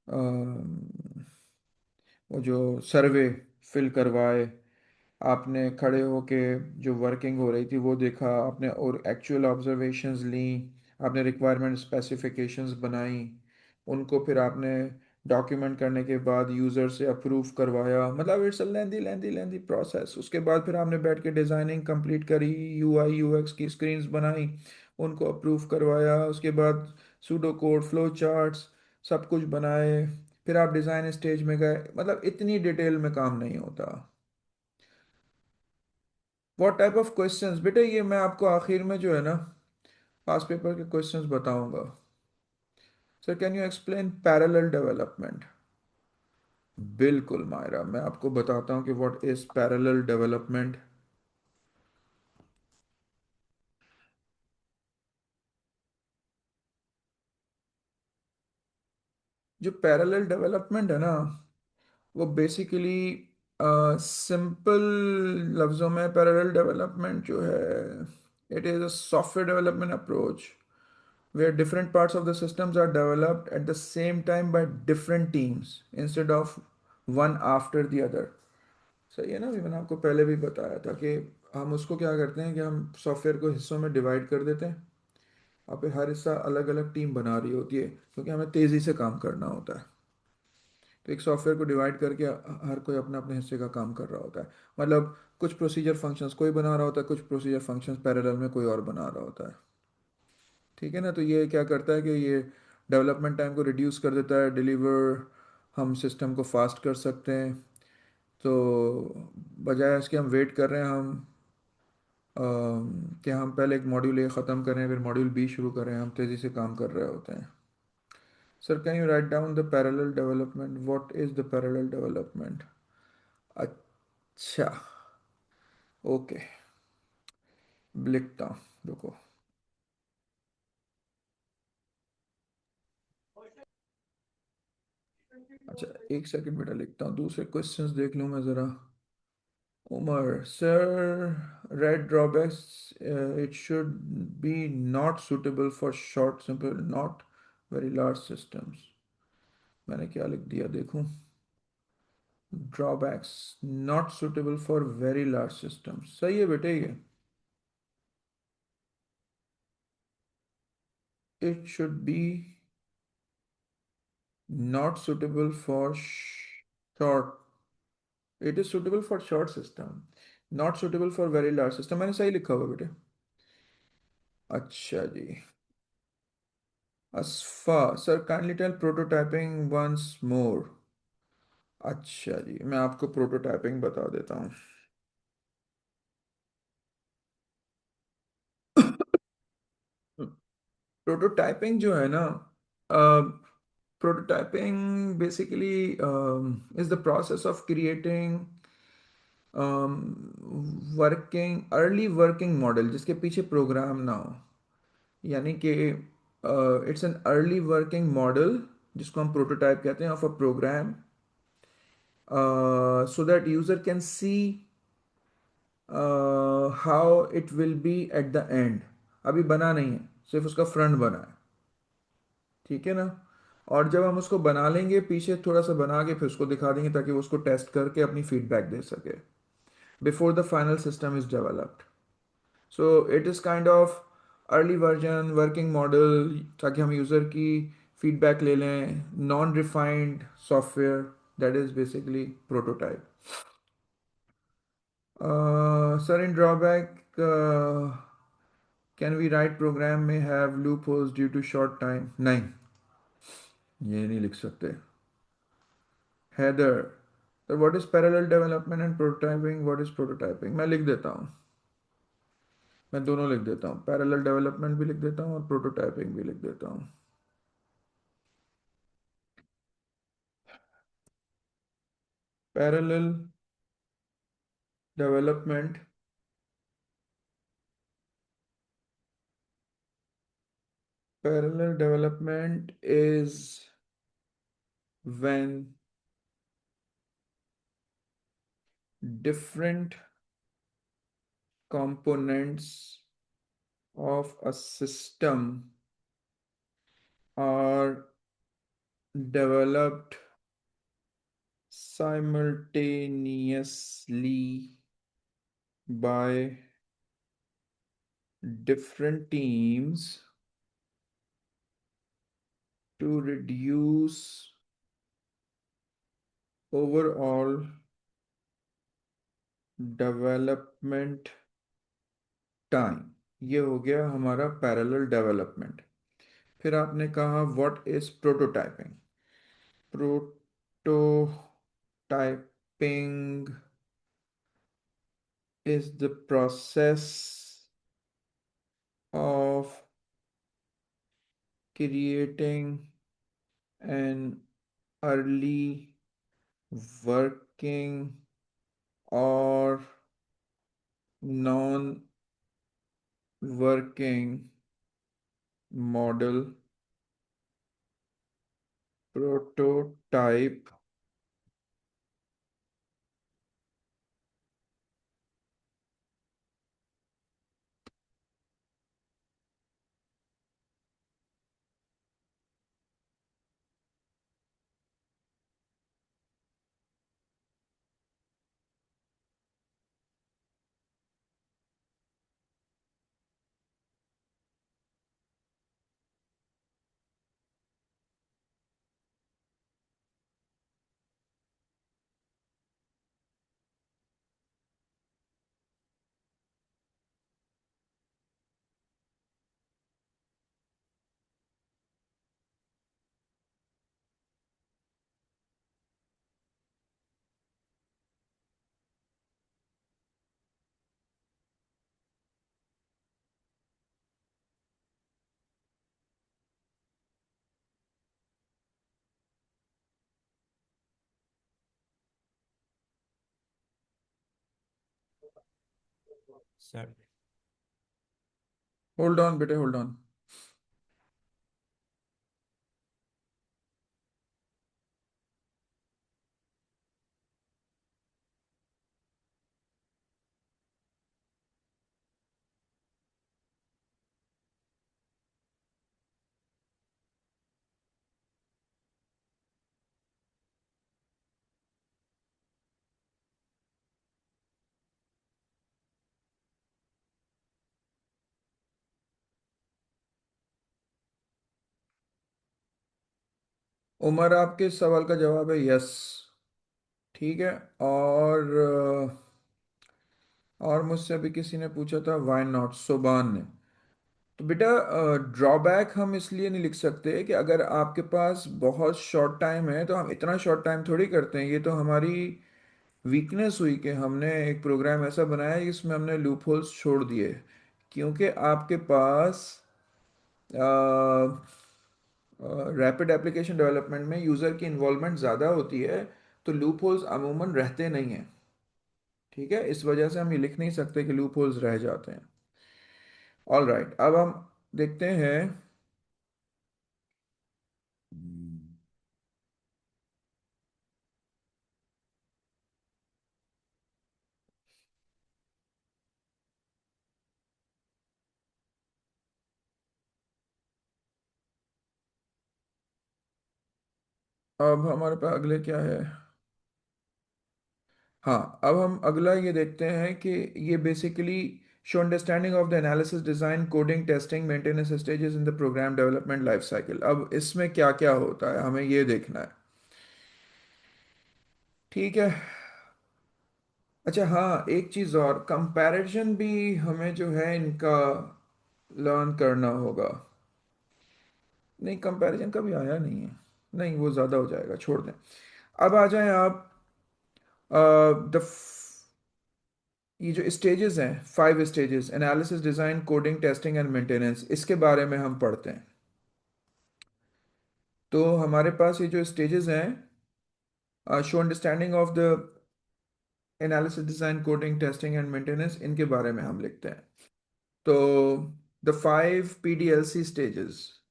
अम, वो जो सर्वे फिल करवाए, आपने खड़े होके जो वर्किंग हो रही थी वो देखा आपने, और एक्चुअल ऑब्जर्वेशंस ली, आपने रिक्वायरमेंट स्पेसिफिकेशंस बनाई, उनको फिर आपने डॉक्यूमेंट करने के बाद यूज़र से अप्रूव करवाया. मतलब it's a lengthy lengthy lengthy process. उसके बाद फिर आपने बैठ के डिज़ाइनिंग कंप्लीट करी, यूआई यूएक्स की स्क्रीन्स बनाई, उनको अप्रूव करवाया, उसके बाद सूडो कोड, फ्लो चार्ट्स, सब कुछ बनाए, फिर आप डिज़ाइन स्टेज में गए. मतलब इतनी डिटेल में काम नहीं होता. व्हाट टाइप ऑफ क्वेश्चंस बेटे, ये मैं आपको आखिर में जो है ना पास पेपर के क्वेश्चंस बताऊंगा. Sir can you explain parallel development? बिल्कुल मायरा, मैं आपको बताता हूँ कि व्हाट इज पैरेलल डेवलपमेंट. जो पैरेलल डेवलपमेंट है ना, वो बेसिकली सिंपल लफ्ज़ों में पैरेलल डेवलपमेंट जो है, it is a software development approach where different parts of the systems are developed at the same time by different teams instead of one after the other. सही है ना? अभी मैंने आपको पहले भी बताया था कि हम उसको क्या करते हैं कि हम सॉफ्टवेयर को हिस्सों में डिवाइड कर देते हैं, और फिर हर हिस्सा अलग अलग टीम बना रही होती है, क्योंकि हमें तेज़ी से काम करना होता है. तो एक सॉफ्टवेयर को डिवाइड करके हर कोई अपने अपने हिस्से का काम कर रहा होता है. मतलब कुछ प्रोसीजर फंक्शंस कोई बना रहा होता है, कुछ प्रोसीजर फंक्शंस पैरेलल में कोई और बना रहा होता है. ठीक है ना? तो ये क्या करता है कि ये डेवलपमेंट टाइम को रिड्यूस कर देता है, डिलीवर हम सिस्टम को फास्ट कर सकते हैं. तो बजाय इसके हम वेट कर रहे हैं, हम कि हम पहले एक मॉड्यूल ए ख़त्म करें फिर मॉड्यूल बी शुरू करें, हम तेज़ी से काम कर रहे होते हैं. Sir can you write down the parallel development? What is the parallel development? अच्छा, ओके, लिखता हूँ, रुको. अच्छा, एक सेकंड बेटा, लिखता हूँ, दूसरे क्वेश्चंस देख लूँ मैं ज़रा. Umar, sir, red drawbacks, it should be not suitable for short, simple, not very large systems. मैंने क्या लिख दिया देखूं? Drawbacks, not suitable for very large systems. सही है बेटे ये. It should be not suitable for short. It is suitable for short system. Not suitable for very large system. मैंने सही लिखा हुआ बेटे. अच्छा जी. Asfa, sir, kindly tell prototyping once more. अच्छा जी, मैं आपको प्रोटोटाइपिंग बता देता हूँ। प्रोटोटाइपिंग जो है ना, prototyping basically is the process of creating working early working model जिसके पीछे प्रोग्राम ना हो। यानी कि it's an early working model जिसको हम प्रोटोटाइप कहते हैं of a program, so that user can see how it will be at the end. अभी बना नहीं है, सिर्फ उसका फ्रंट बना है, ठीक है ना। और जब हम उसको बना लेंगे पीछे थोड़ा सा बना के फिर उसको दिखा देंगे ताकि वो उसको टेस्ट करके अपनी फीडबैक दे सके before the final system is developed. So it is kind of early version working model ताकि हम यूज़र की फीडबैक ले लें, non refined software, that is basically prototype. Sir in drawback, can we write program में have loop holes due to short time? नहीं, ये नहीं लिख सकते। हैदर, sir what is parallel development and prototyping, what is prototyping? मैं लिख देता हूँ, मैं दोनों लिख देता हूँ, पैरेलल डेवलपमेंट भी लिख देता हूँ और प्रोटोटाइपिंग भी लिख देता हूँ। Parallel development parallel development is when different components of a system are developed simultaneously by different teams to reduce overall development time। ये हो गया हमारा पैरेलल डेवलपमेंट। फिर आपने कहा what is prototyping? Prototyping is the process of creating an early working or non-working model. Prototype sir hold on बेटे, hold on. Umar, आपके सवाल का जवाब है यस। ठीक है। और मुझसे अभी किसी ने पूछा था व्हाई नॉट, सुबान ने। तो बेटा ड्रॉबैक हम इसलिए नहीं लिख सकते कि अगर आपके पास बहुत शॉर्ट टाइम है तो हम इतना शॉर्ट टाइम थोड़ी करते हैं। ये तो हमारी वीकनेस हुई कि हमने एक प्रोग्राम ऐसा बनाया जिसमें हमने लूप होल्स छोड़ दिए, क्योंकि आपके पास रैपिड एप्लीकेशन डेवलपमेंट में यूज़र की इन्वॉल्वमेंट ज़्यादा होती है, तो लूप होल्स अमूमन रहते नहीं हैं। ठीक है, इस वजह से हम ये लिख नहीं सकते कि लूप होल्स रह जाते हैं। ऑल राइट, अब हम देखते हैं। अब हमारे पास अगले क्या है? हाँ, अब हम अगला ये देखते हैं कि ये basically show understanding of the analysis, design, coding, testing, maintenance stages in the program development life cycle. अब इसमें क्या क्या होता है हमें ये देखना है। ठीक है। अच्छा हाँ, एक चीज़ और, कंपैरिजन भी हमें जो है इनका लर्न करना होगा। नहीं, कंपैरिजन का भी आया नहीं है। नहीं, वो ज़्यादा हो जाएगा, छोड़ दें। अब आ जाएं आप द ये जो स्टेजेस हैं, 5 stages, analysis, design, coding, testing and maintenance, इसके बारे में हम पढ़ते हैं। तो हमारे पास ये जो स्टेजेस हैं, show understanding of the analysis, design, coding, testing and maintenance, इनके बारे में हम लिखते हैं। तो the 5 PDLC stages,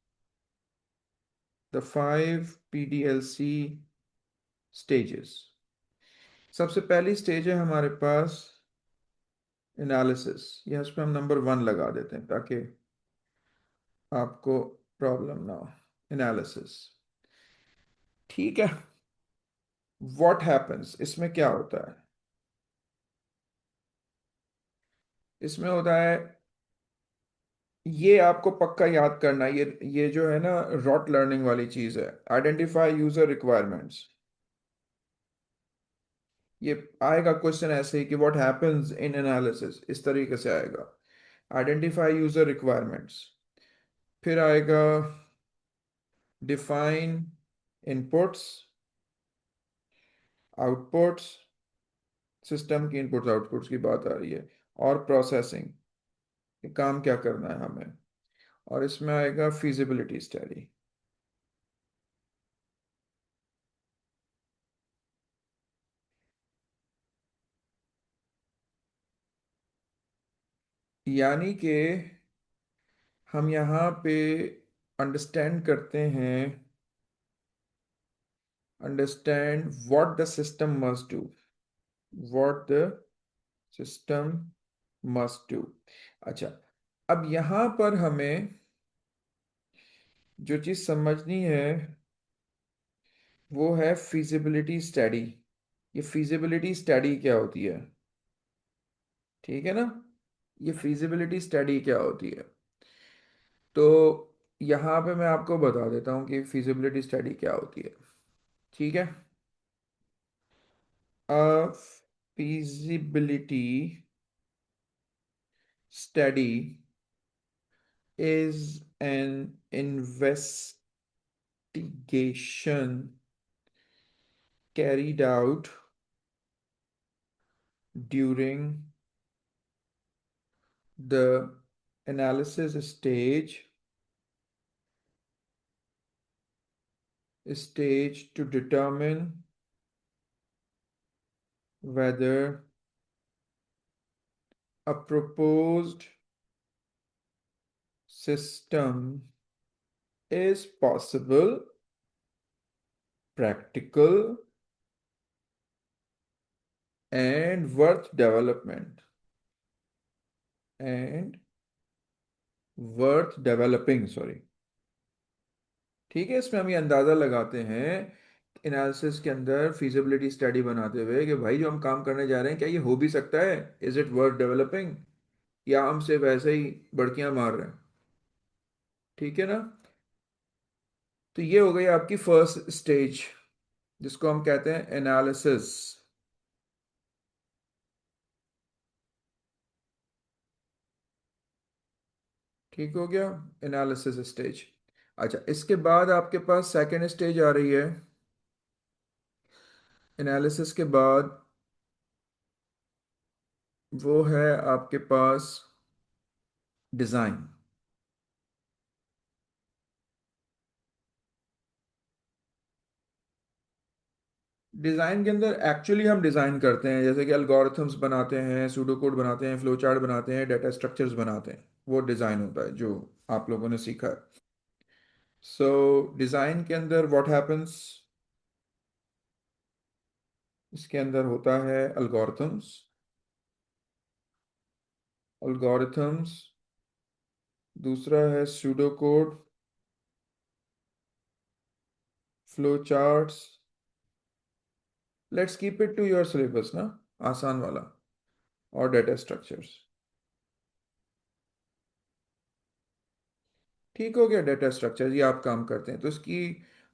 the 5 PDLC stages. सबसे पहली स्टेज है हमारे पास एनालिसिस। यहाँ इस पे हम नंबर 1 लगा देते हैं ताकि आपको प्रॉब्लम ना हो। एनालिसिस, ठीक है। व्हाट हैपन्स, इसमें क्या होता है? इसमें होता है, ये आपको पक्का याद करना है, ये जो है ना रॉट लर्निंग वाली चीज है। आइडेंटिफाई यूजर रिक्वायरमेंट्स, ये आएगा क्वेश्चन ऐसे ही कि व्हाट हैपन्स इन एनालिसिस, इस तरीके से आएगा। आइडेंटिफाई यूजर रिक्वायरमेंट्स, फिर आएगा डिफाइन इनपुट्स आउटपुट्स, सिस्टम की इनपुट्स आउटपुट्स की बात आ रही है, और प्रोसेसिंग, काम क्या करना है हमें, और इसमें आएगा फीजिबिलिटी स्टडी। यानी कि हम यहाँ पे अंडरस्टैंड करते हैं, understand what the system must do, what the system must do. अच्छा, अब यहाँ पर हमें जो चीज़ समझनी है वो है फिजिबिलिटी स्टडी। ये फिजिबिलिटी स्टडी क्या होती है? ठीक है ना, ये फिजिबिलिटी स्टडी क्या होती है? तो यहाँ पे मैं आपको बता देता हूँ कि फिजिबिलिटी स्टडी क्या होती है। ठीक है, a feasibility study is an investigation carried out during the analysis stage to determine whether a proposed system is possible, practical, and worth development and worth developing, sorry। ठीक है, इसमें हम ये अंदाजा लगाते हैं एनालिसिस के अंदर फिजिबिलिटी स्टडी बनाते हुए कि भाई जो हम काम करने जा रहे हैं क्या ये हो भी सकता है, इज इट वर्थ डेवलपिंग, या हम सिर्फ ऐसे ही बड़कियां मार रहे हैं। ठीक है ना, तो ये हो गई आपकी फर्स्ट स्टेज जिसको हम कहते हैं एनालिसिस। ठीक हो गया, एनालिसिस स्टेज। अच्छा, इसके बाद आपके पास सेकेंड स्टेज आ रही है। एनालिसिस के बाद वो है आपके पास डिज़ाइन। डिज़ाइन के अंदर एक्चुअली हम डिज़ाइन करते हैं, जैसे कि एल्गोरिथम्स बनाते हैं, सूडो कोड बनाते हैं, फ्लो चार्ट बनाते हैं, डाटा स्ट्रक्चर्स बनाते हैं। वो डिज़ाइन होता है जो आप लोगों ने सीखा है। सो डिज़ाइन के अंदर व्हाट हैपन्स, इसके अंदर होता है अल्गोरिथम्स। अल्गोरिथम्स, दूसरा है pseudo code, flow charts. Let's keep it to your syllabus ना, आसान वाला। और डाटा स्ट्रक्चर्स। ठीक हो गया, डाटा स्ट्रक्चर ये आप काम करते हैं तो इसकी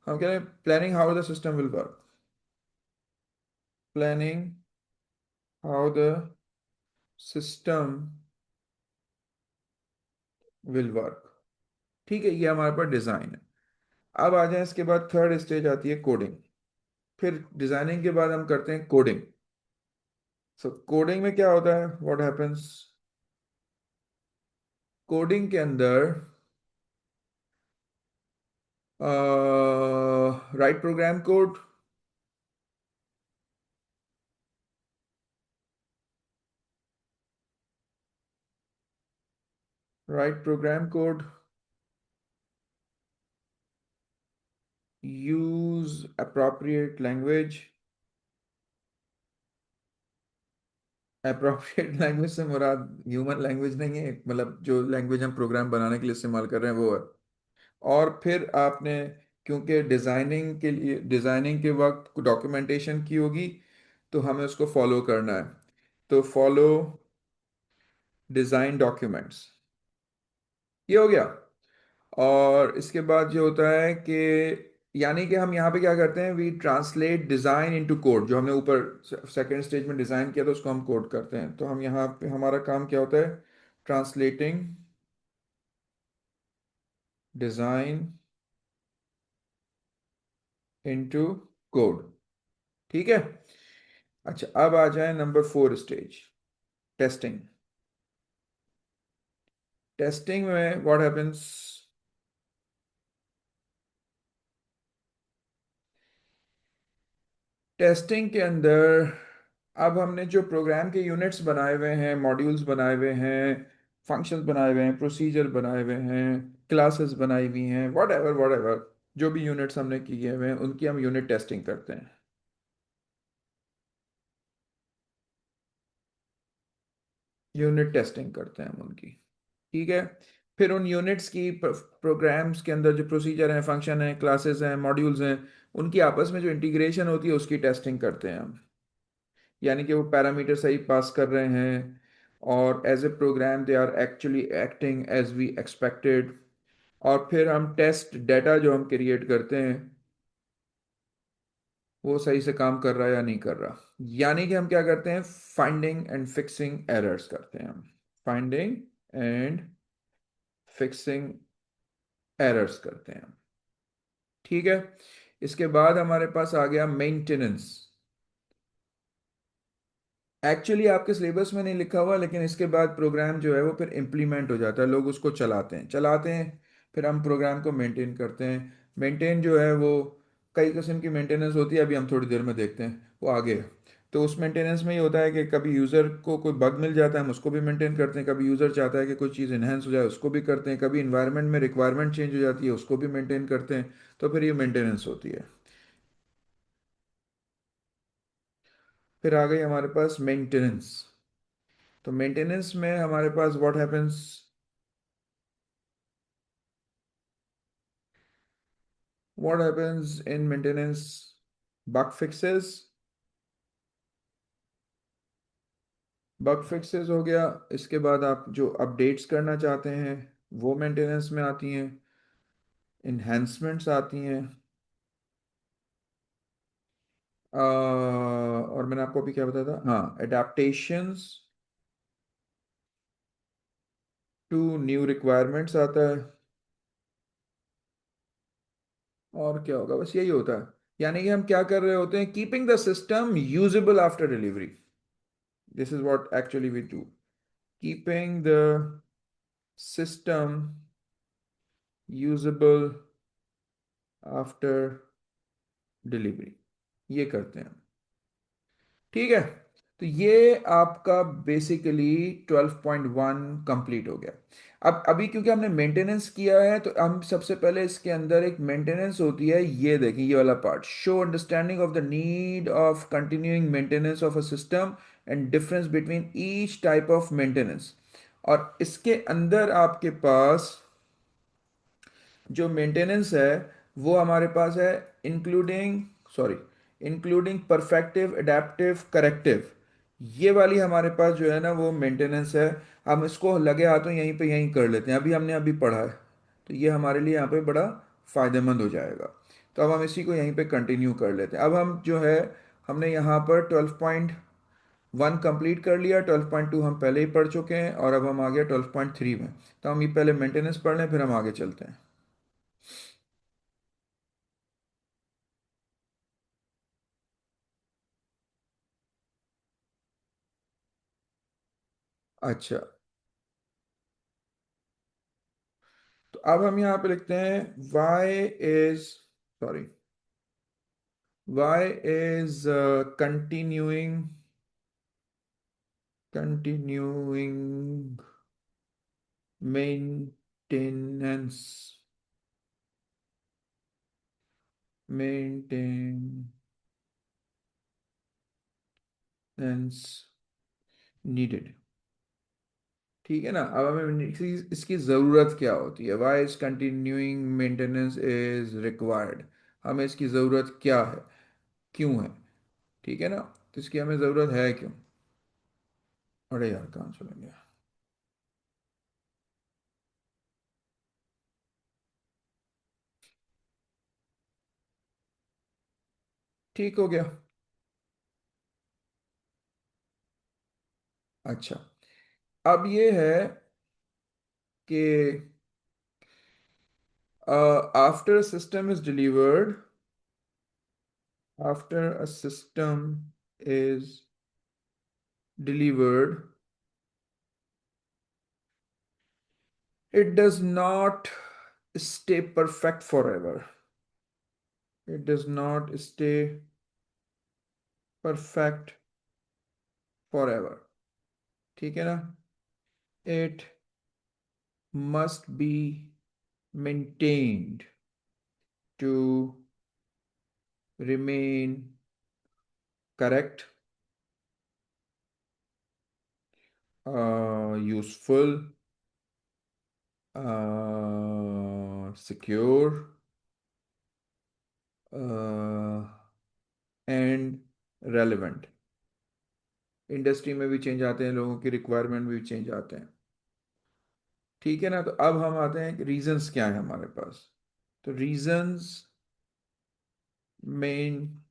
हम कह रहे हैं planning how the system will work. Planning how the system will work. ठीक है, ये हमारे पास डिज़ाइन है। अब आ जाए, इसके बाद थर्ड स्टेज आती है कोडिंग। फिर डिजाइनिंग के बाद हम करते हैं कोडिंग। सो कोडिंग में क्या होता है, व्हाट हैपेंस, कोडिंग के अंदर write program code, write program code, use appropriate language. Appropriate language से मुराद ह्यूमन लैंग्वेज नहीं है, मतलब जो लैंग्वेज हम प्रोग्राम बनाने के लिए इस्तेमाल कर रहे हैं वो है। और फिर आपने, क्योंकि डिज़ाइनिंग के लिए, डिज़ाइनिंग के वक्त डॉक्यूमेंटेशन की होगी तो हमें उसको फॉलो करना है। तो फॉलो डिज़ाइन डॉक्यूमेंट्स, ये हो गया। और इसके बाद जो होता है कि, यानी कि हम यहाँ पे क्या करते हैं, we translate design into code. जो हमने ऊपर सेकेंड स्टेज में डिज़ाइन किया था उसको हम कोड करते हैं। तो हम यहाँ पे हमारा काम क्या होता है, ट्रांसलेटिंग डिज़ाइन इनटू कोड। ठीक है। अच्छा, अब आ जाए number four stage, testing. Testing में व्हाट हैपेंस, टेस्टिंग के अंदर अब हमने जो प्रोग्राम के यूनिट्स बनाए हुए हैं, मॉड्यूल्स बनाए हुए हैं, फंक्शंस बनाए हुए हैं, प्रोसीजर बनाए हुए हैं, क्लासेस बनाई हुई हैं, वट एवर जो भी यूनिट्स हमने किए हुए हैं उनकी हम यूनिट टेस्टिंग करते हैं। यूनिट टेस्टिंग करते हैं हम उनकी। ठीक है। फिर उन यूनिट्स की, प्रोग्राम्स के अंदर जो प्रोसीजर हैं, फंक्शन हैं, क्लासेस हैं, मॉड्यूल्स हैं, उनकी आपस में जो इंटीग्रेशन होती है उसकी टेस्टिंग करते हैं हम। यानी कि वो पैरामीटर सही पास कर रहे हैं, और as a program they are actually acting as we expected. और फिर हम टेस्ट डेटा जो हम क्रिएट करते हैं वो सही से काम कर रहा है या नहीं कर रहा। यानी कि हम क्या करते हैं, फाइंडिंग एंड फिक्सिंग एरर्स करते हैं हम। फाइंडिंग एंड फिक्सिंग एरर्स करते हैं हम। ठीक है। इसके बाद हमारे पास आ गया मेंटेनेंस। एक्चुअली आपके सिलेबस में नहीं लिखा हुआ, लेकिन इसके बाद प्रोग्राम जो है वो फिर इम्प्लीमेंट हो जाता है, लोग उसको चलाते हैं, फिर हम प्रोग्राम को मेंटेन करते हैं। मेंटेन जो है वो कई किस्म की मेंटेनेंस होती है, अभी हम थोड़ी देर में देखते हैं वो आगे है। तो उस मेंटेनेंस में ये होता है कि कभी यूज़र को कोई बग मिल जाता है हम उसको भी मेंटेन करते हैं, कभी यूज़र चाहता है कि कोई चीज़ इन्हेंस हो जाए उसको भी करते हैं, कभी इन्वायरमेंट में रिक्वायरमेंट चेंज हो जाती है उसको भी मेंटेन करते हैं। तो फिर ये मेंटेनेंस होती है। फिर आ गई हमारे पास मेंटेनेंस। तो मेंटेनेंस में हमारे पास what happens, what happens in maintenance, bug fixes। Bug fixes हो गया। इसके बाद आप जो अपडेट्स करना चाहते हैं वो मेंटेनेंस में आती हैं। इन्हेंसमेंट्स आती हैं। और मैंने आपको अभी क्या बताया था, हाँ, एडेप्टेशंस। टू न्यू रिक्वायरमेंट्स आता है। और क्या होगा, बस यही होता है। यानी कि हम क्या कर रहे होते हैं, keeping the system usable after delivery. This is what actually we do, keeping the system usable after delivery, ये करते हैं। ठीक है, तो ये आपका बेसिकली 12.1 कंप्लीट हो गया। अब अभी क्योंकि हमने मेंटेनेंस किया है, तो हम सबसे पहले इसके अंदर एक मेंटेनेंस होती है, ये देखें ये वाला part, show understanding of the need of continuing maintenance of a system and difference between each type of maintenance. और इसके अंदर आपके पास जो मेंटेनेंस है वो हमारे पास है, including, sorry, including perfective, adaptive, corrective. ये वाली हमारे पास जो है ना वो मेंटेनेंस है। हम इसको लगे हाथों यहीं पे यहीं कर लेते हैं, अभी हमने अभी पढ़ा है, तो ये हमारे लिए यहाँ पे बड़ा फ़ायदेमंद हो जाएगा। तो अब हम इसी को यहीं पे कंटिन्यू कर लेते हैं। अब हम जो है, हमने यहाँ पर 12.1 कंप्लीट कर लिया, 12.2 हम पहले ही पढ़ चुके हैं, और अब हम आ गए 12.3 में। तो हम ये पहले मेंटेनेंस पढ़ लें, फिर हम आगे चलते हैं। अच्छा, तो अब हम यहाँ पे लिखते हैं why is, sorry, why is continuing maintenance, maintenance needed. ठीक है ना, अब हमें इसकी ज़रूरत क्या होती है, why is continuing maintenance is required. हमें इसकी ज़रूरत क्या है, क्यों है। ठीक है ना, तो इसकी हमें ज़रूरत है क्यों। अरे यार कहाँ चला गया। ठीक हो गया। अच्छा, अब ये है कि after system is delivered, after a system is delivered, it does not stay perfect forever, it does not stay perfect forever। ठीक है ना, it must be maintained to remain correct, useful, secure, and relevant. Industry में भी change आते हैं, लोगों की requirement भी चेंज आते हैं। ठीक है ना, तो अब हम आते हैं कि रीजंस क्या है हमारे पास। तो रीजंस मेंटेनेंस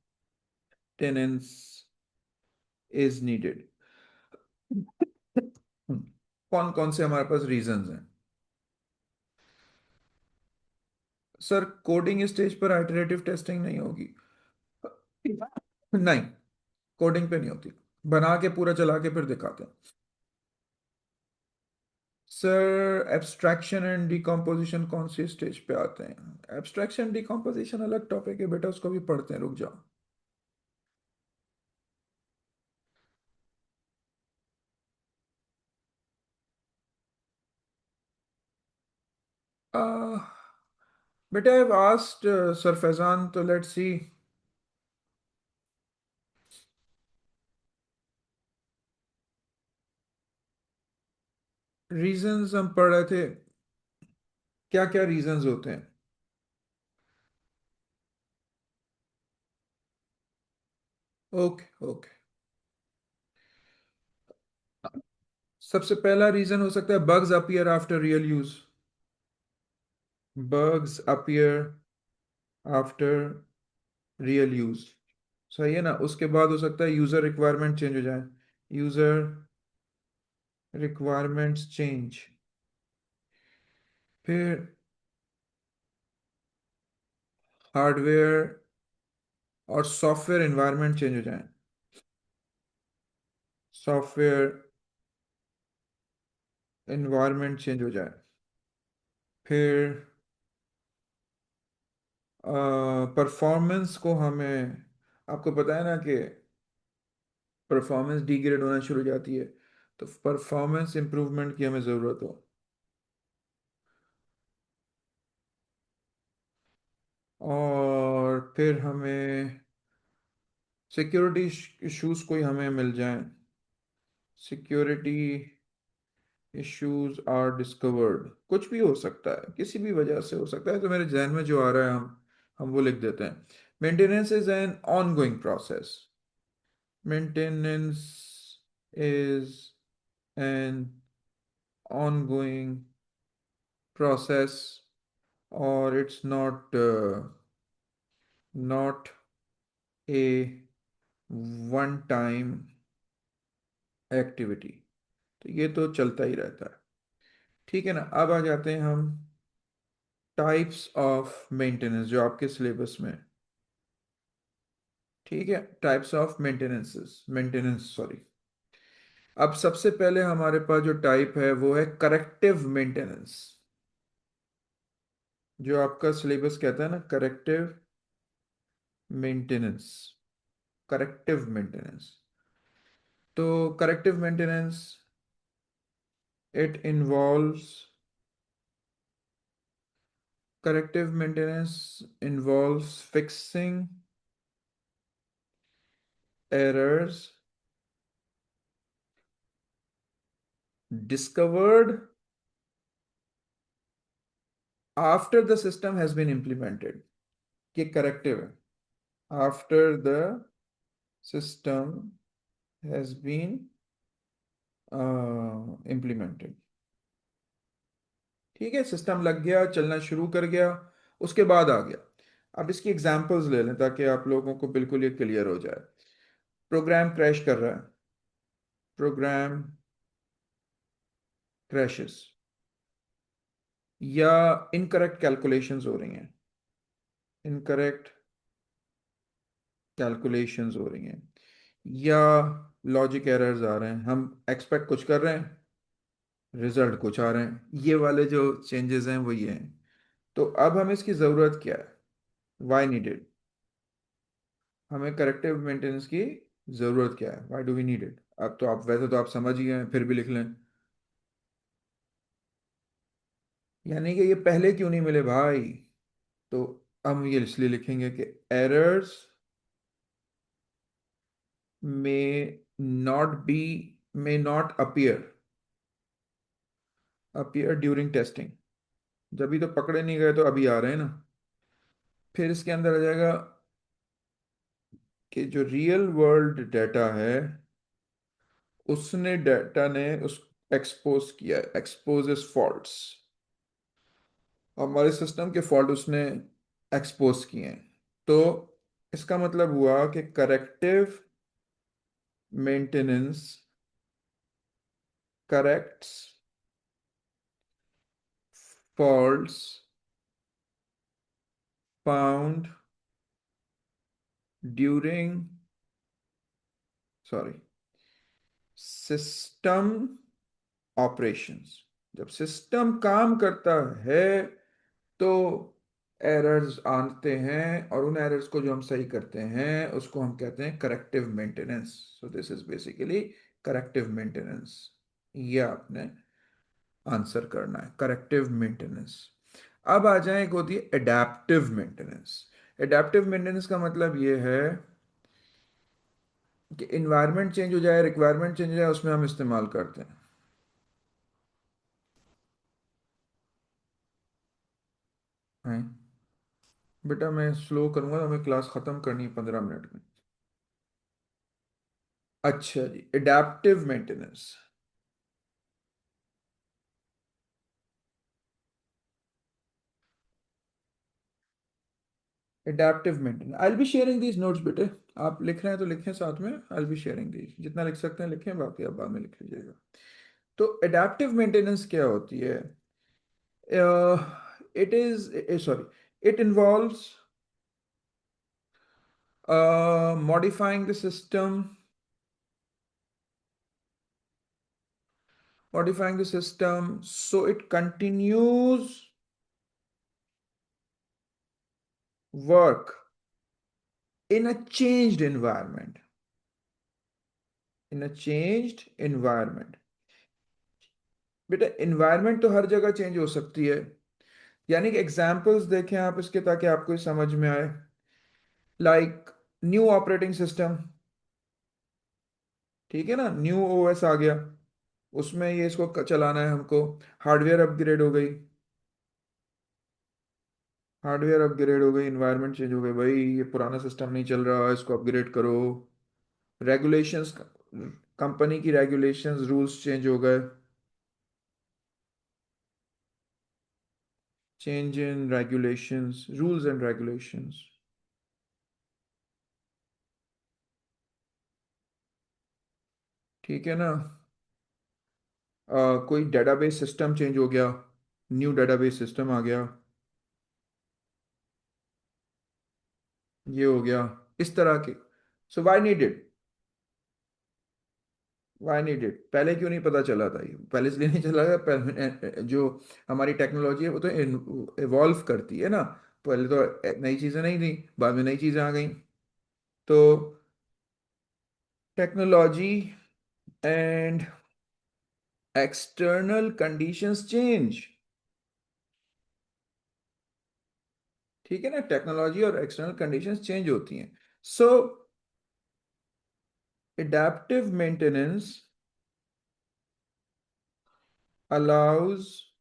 इज नीडेड, कौन कौन से हमारे पास रीजंस हैं। सर कोडिंग स्टेज पर आइटरेटिव टेस्टिंग नहीं होगी, नहीं, कोडिंग पे नहीं होती, बना के पूरा चला के फिर दिखाते हैं। सर एब्स्ट्रैक्शन एंड डिकम्पोजिशन कौन सी स्टेज पे आते हैं, एब्स्ट्रैक्शन डिकम्पोजिशन अलग टॉपिक है बेटा, उसको भी पढ़ते हैं, रुक जाओ। बेटा I have asked sir Faizan, तो लेट्स सी। रीजंस हम पढ़ रहे थे, क्या क्या रीजंस होते हैं। ओके ओके, सबसे पहला रीजन हो सकता है bugs appear after real use, bugs appear after real use, सही है ना। उसके बाद हो सकता है यूजर रिक्वायरमेंट चेंज हो जाए, यूजर रिक्वायरमेंट्स चेंज, फिर हार्डवेयर और सॉफ्टवेयर एनवायरनमेंट चेंज हो जाए, सॉफ्टवेयर एनवायरनमेंट चेंज हो जाए। फिर परफॉर्मेंस को हमें, आपको पता है ना कि परफॉर्मेंस डिग्रेड होना शुरू हो जाती है, तो परफॉर्मेंस इंप्रूवमेंट की हमें ज़रूरत हो। और फिर हमें सिक्योरिटी इश्यूज कोई हमें मिल जाए, सिक्योरिटी इश्यूज आर डिस्कवर्ड, कुछ भी हो सकता है, किसी भी वजह से हो सकता है, तो मेरे जहन में जो आ रहा है हम वो लिख देते हैं। Maintenance is an ongoing process, maintenance is an ongoing process, or it's not a one time activity। तो ये तो चलता ही रहता है। ठीक है ना, अब आ जाते हैं हम टाइप्स ऑफ मेंटेनेंस जो आपके सिलेबस में है। ठीक है, टाइप्स ऑफ मेंटेनेंस सॉरी। अब सबसे पहले हमारे पास जो टाइप है वो है करेक्टिव मेंटेनेंस, जो आपका सिलेबस कहता है ना, करेक्टिव मेंटेनेंस, करेक्टिव मेंटेनेंस। तो corrective maintenance, it involves corrective maintenance involves fixing errors discovered after the system has been implemented। ये करेक्टिव है, after the system has been implemented। ठीक है, सिस्टम लग गया, चलना शुरू कर गया, उसके बाद आ गया। अब इसकी एग्जांपल्स ले लें ताकि आप लोगों को बिल्कुल ये क्लियर हो जाए। प्रोग्राम क्रैश कर रहा है, प्रोग्राम क्रैशेस, या इनकरेक्ट कैलकुलेशंस हो रही हैं, इनकरेक्ट कैलकुलेशंस हो रही हैं, या लॉजिक एरर्स आ रहे हैं, हम एक्सपेक्ट कुछ कर रहे हैं, रिजल्ट कुछ आ रहे हैं, ये वाले जो चेंजेस हैं वो ये हैं। तो अब हमें इसकी ज़रूरत क्या है, वाई नीडेड, हमें करेक्टिव मेंटेनेंस की ज़रूरत क्या है, why do we need it. अब तो आप वैसे तो आप समझ ही गए हैं, फिर भी लिख लें। यानी कि ये पहले क्यों नहीं मिले भाई, तो हम ये इसलिए लिखेंगे कि errors may not be may not appear during testing। जब भी तो पकड़े नहीं गए तो अभी आ रहे हैं ना। फिर इसके अंदर आ जाएगा कि जो रियल वर्ल्ड डाटा है, उसने डाटा ने उस एक्सपोज किया, एक्सपोजेस फॉल्ट्स, हमारे सिस्टम के फॉल्ट उसने एक्सपोज किए हैं। तो इसका मतलब हुआ कि corrective maintenance corrects faults found during, sorry, system operations. जब सिस्टम काम करता है तो एरर्स आते हैं, और उन एरर्स को जो हम सही करते हैं उसको हम कहते हैं corrective maintenance. So this is basically corrective maintenance. ये आपने आंसर करना है, करेक्टिव मेंटेनेंस। अब आ जाए, एक होती है एडेप्टिव मेंटेनेंस। एडेप्टिव मेंटेनेंस का मतलब ये है कि इन्वायरमेंट चेंज हो जाए, रिक्वायरमेंट चेंज हो जाए, उसमें हम इस्तेमाल करते हैं। बेटा मैं स्लो करूंगा तो हमें क्लास खत्म करनी है 15 मिनट में। अच्छा जी, adaptive maintenance. Adaptive maintenance, I will be sharing these notes बेटे। आप लिख रहे हैं तो लिखें साथ में, I will be sharing these, जितना लिख सकते हैं लिखें, बाकी आप बाद में लिख लीजिएगा। तो एडेप्टिव मेंटेनेंस क्या होती है? It is, sorry, it involves modifying the system, so it continues work in a changed environment. In a changed environment. बेटा environment तो हर जगह चेंज हो सकती है, यानी कि एग्जांपल्स देखें आप इसके ताकि आपको समझ में आए. लाइक न्यू ऑपरेटिंग सिस्टम, ठीक है ना, न्यू ओएस आ गया, उसमें ये इसको चलाना है हमको. हार्डवेयर अपग्रेड हो गई, इन्वायरमेंट चेंज हो गई, भाई ये पुराना सिस्टम नहीं चल रहा, इसको अपग्रेड करो. रेगुलेशंस, कंपनी की रेगुलेशंस, रूल्स चेंज हो गए. Change in regulations, rules and regulations. ठीक है ना. कोई डेटाबेस सिस्टम चेंज हो गया, न्यू डेटाबेस सिस्टम आ गया, ये हो गया, इस तरह के. सो व्हाई नीडेड, पहले क्यों नहीं पता चला था? ये पहले इसलिए नहीं चला था, पहले जो हमारी टेक्नोलॉजी है वो तो इवॉल्व करती है ना. पहले तो नई चीज़ें नहीं थी, बाद में नई चीज़ें आ गई. तो technology and external conditions change. ठीक है ना, टेक्नोलॉजी और एक्सटर्नल कंडीशंस चेंज होती हैं. So adaptive maintenance allows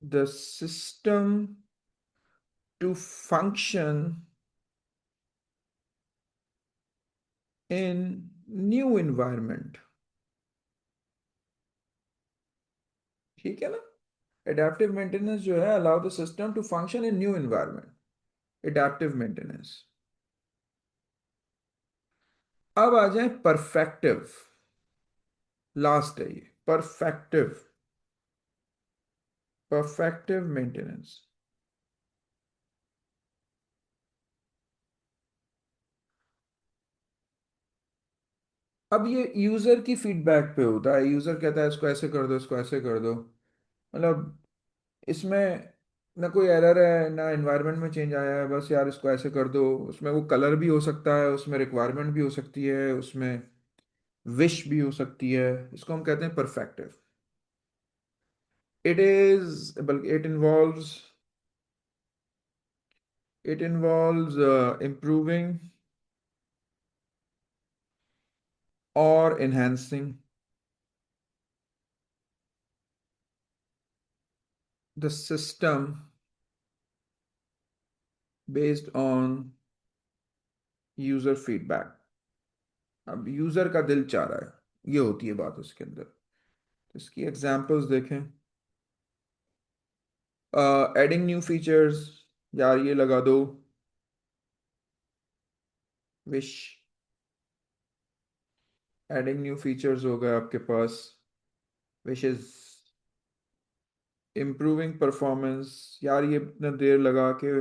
the system to function in new environment. ठीक है ना. एडेप्टिव मेंटेनेंस जो है, allow the system to function in new environment. Adaptive maintenance. अब आ जाए परफेक्टिव. लास्ट है ये परफेक्टिव. मेंटेनेंस. अब ये यूजर की फीडबैक पे होता है. यूजर कहता है इसको ऐसे कर दो, इसको ऐसे कर दो. मतलब इसमें ना कोई एरर है ना एनवायरनमेंट में चेंज आया है, बस यार इसको ऐसे कर दो. उसमें वो कलर भी हो सकता है, उसमें रिक्वायरमेंट भी हो सकती है, उसमें विश भी हो सकती है. इसको हम कहते हैं परफेक्टिव. इट इज, बल्कि इट इन्वॉल्व्स इम्प्रूविंग और enhancing the system based on user feedback. अब यूजर का दिल चाह रहा है, ये होती है बात उसके अंदर. इसकी एग्जांपल्स देखें. एडिंग न्यू फीचर्स, यार ये लगा दो. विश, एडिंग न्यू फीचर्स हो गए आपके पास. विशेस. इम्प्रूविंग परफॉर्मेंस, यार ये इतना देर लगा के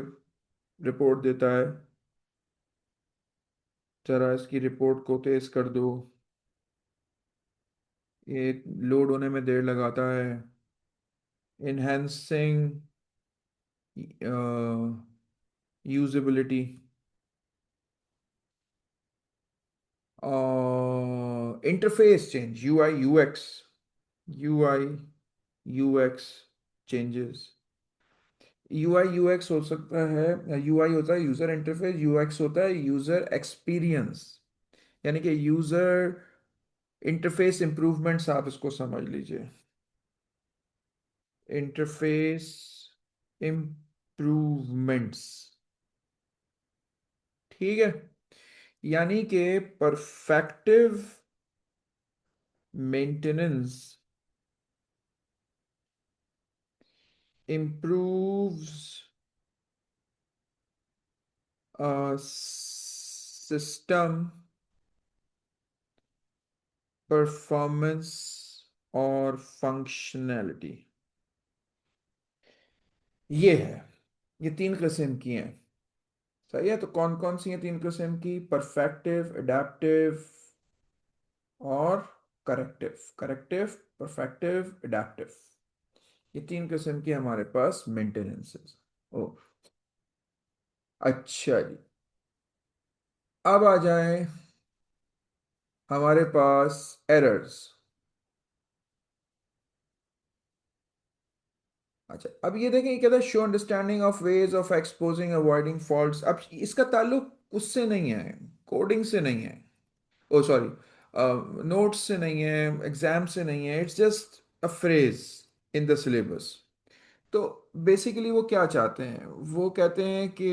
रिपोर्ट देता है, जरा इसकी रिपोर्ट को तेज कर दो, ये लोड होने में देर लगाता है. Enhancing usability. Interface change, UI UX changes. UI UX हो सकता है. यूआई होता है यूजर इंटरफेस, यूएक्स होता है यूजर एक्सपीरियंस. यानी कि यूजर इंटरफेस इंप्रूवमेंट्स, आप इसको समझ लीजिए. Interface improvements. ठीक है. यानी कि perfective maintenance improves system performance or functionality. ये है, ये तीन किस्म की हैं। सही है, तो कौन कौन सी हैं तीन किस्म की? परफेक्टिव, एडेप्टिव और करेक्टिव। करेक्टिव, परफेक्टिव, एडेप्टिव, ये तीन किस्म की हमारे पास मेंटेनेंसेस। ओ, अच्छा जी। अब आ जाए हमारे पास एरर्स। अच्छा, अब ये देखें, ये कहता है show understanding of ways of exposing avoiding faults. अब इसका ताल्लुक उससे नहीं है, कोडिंग से नहीं है, ओ सॉरी, नोट्स से नहीं है, एग्जाम से नहीं है, it's just a phrase in the syllabus. तो बेसिकली वो क्या चाहते हैं? वो कहते हैं कि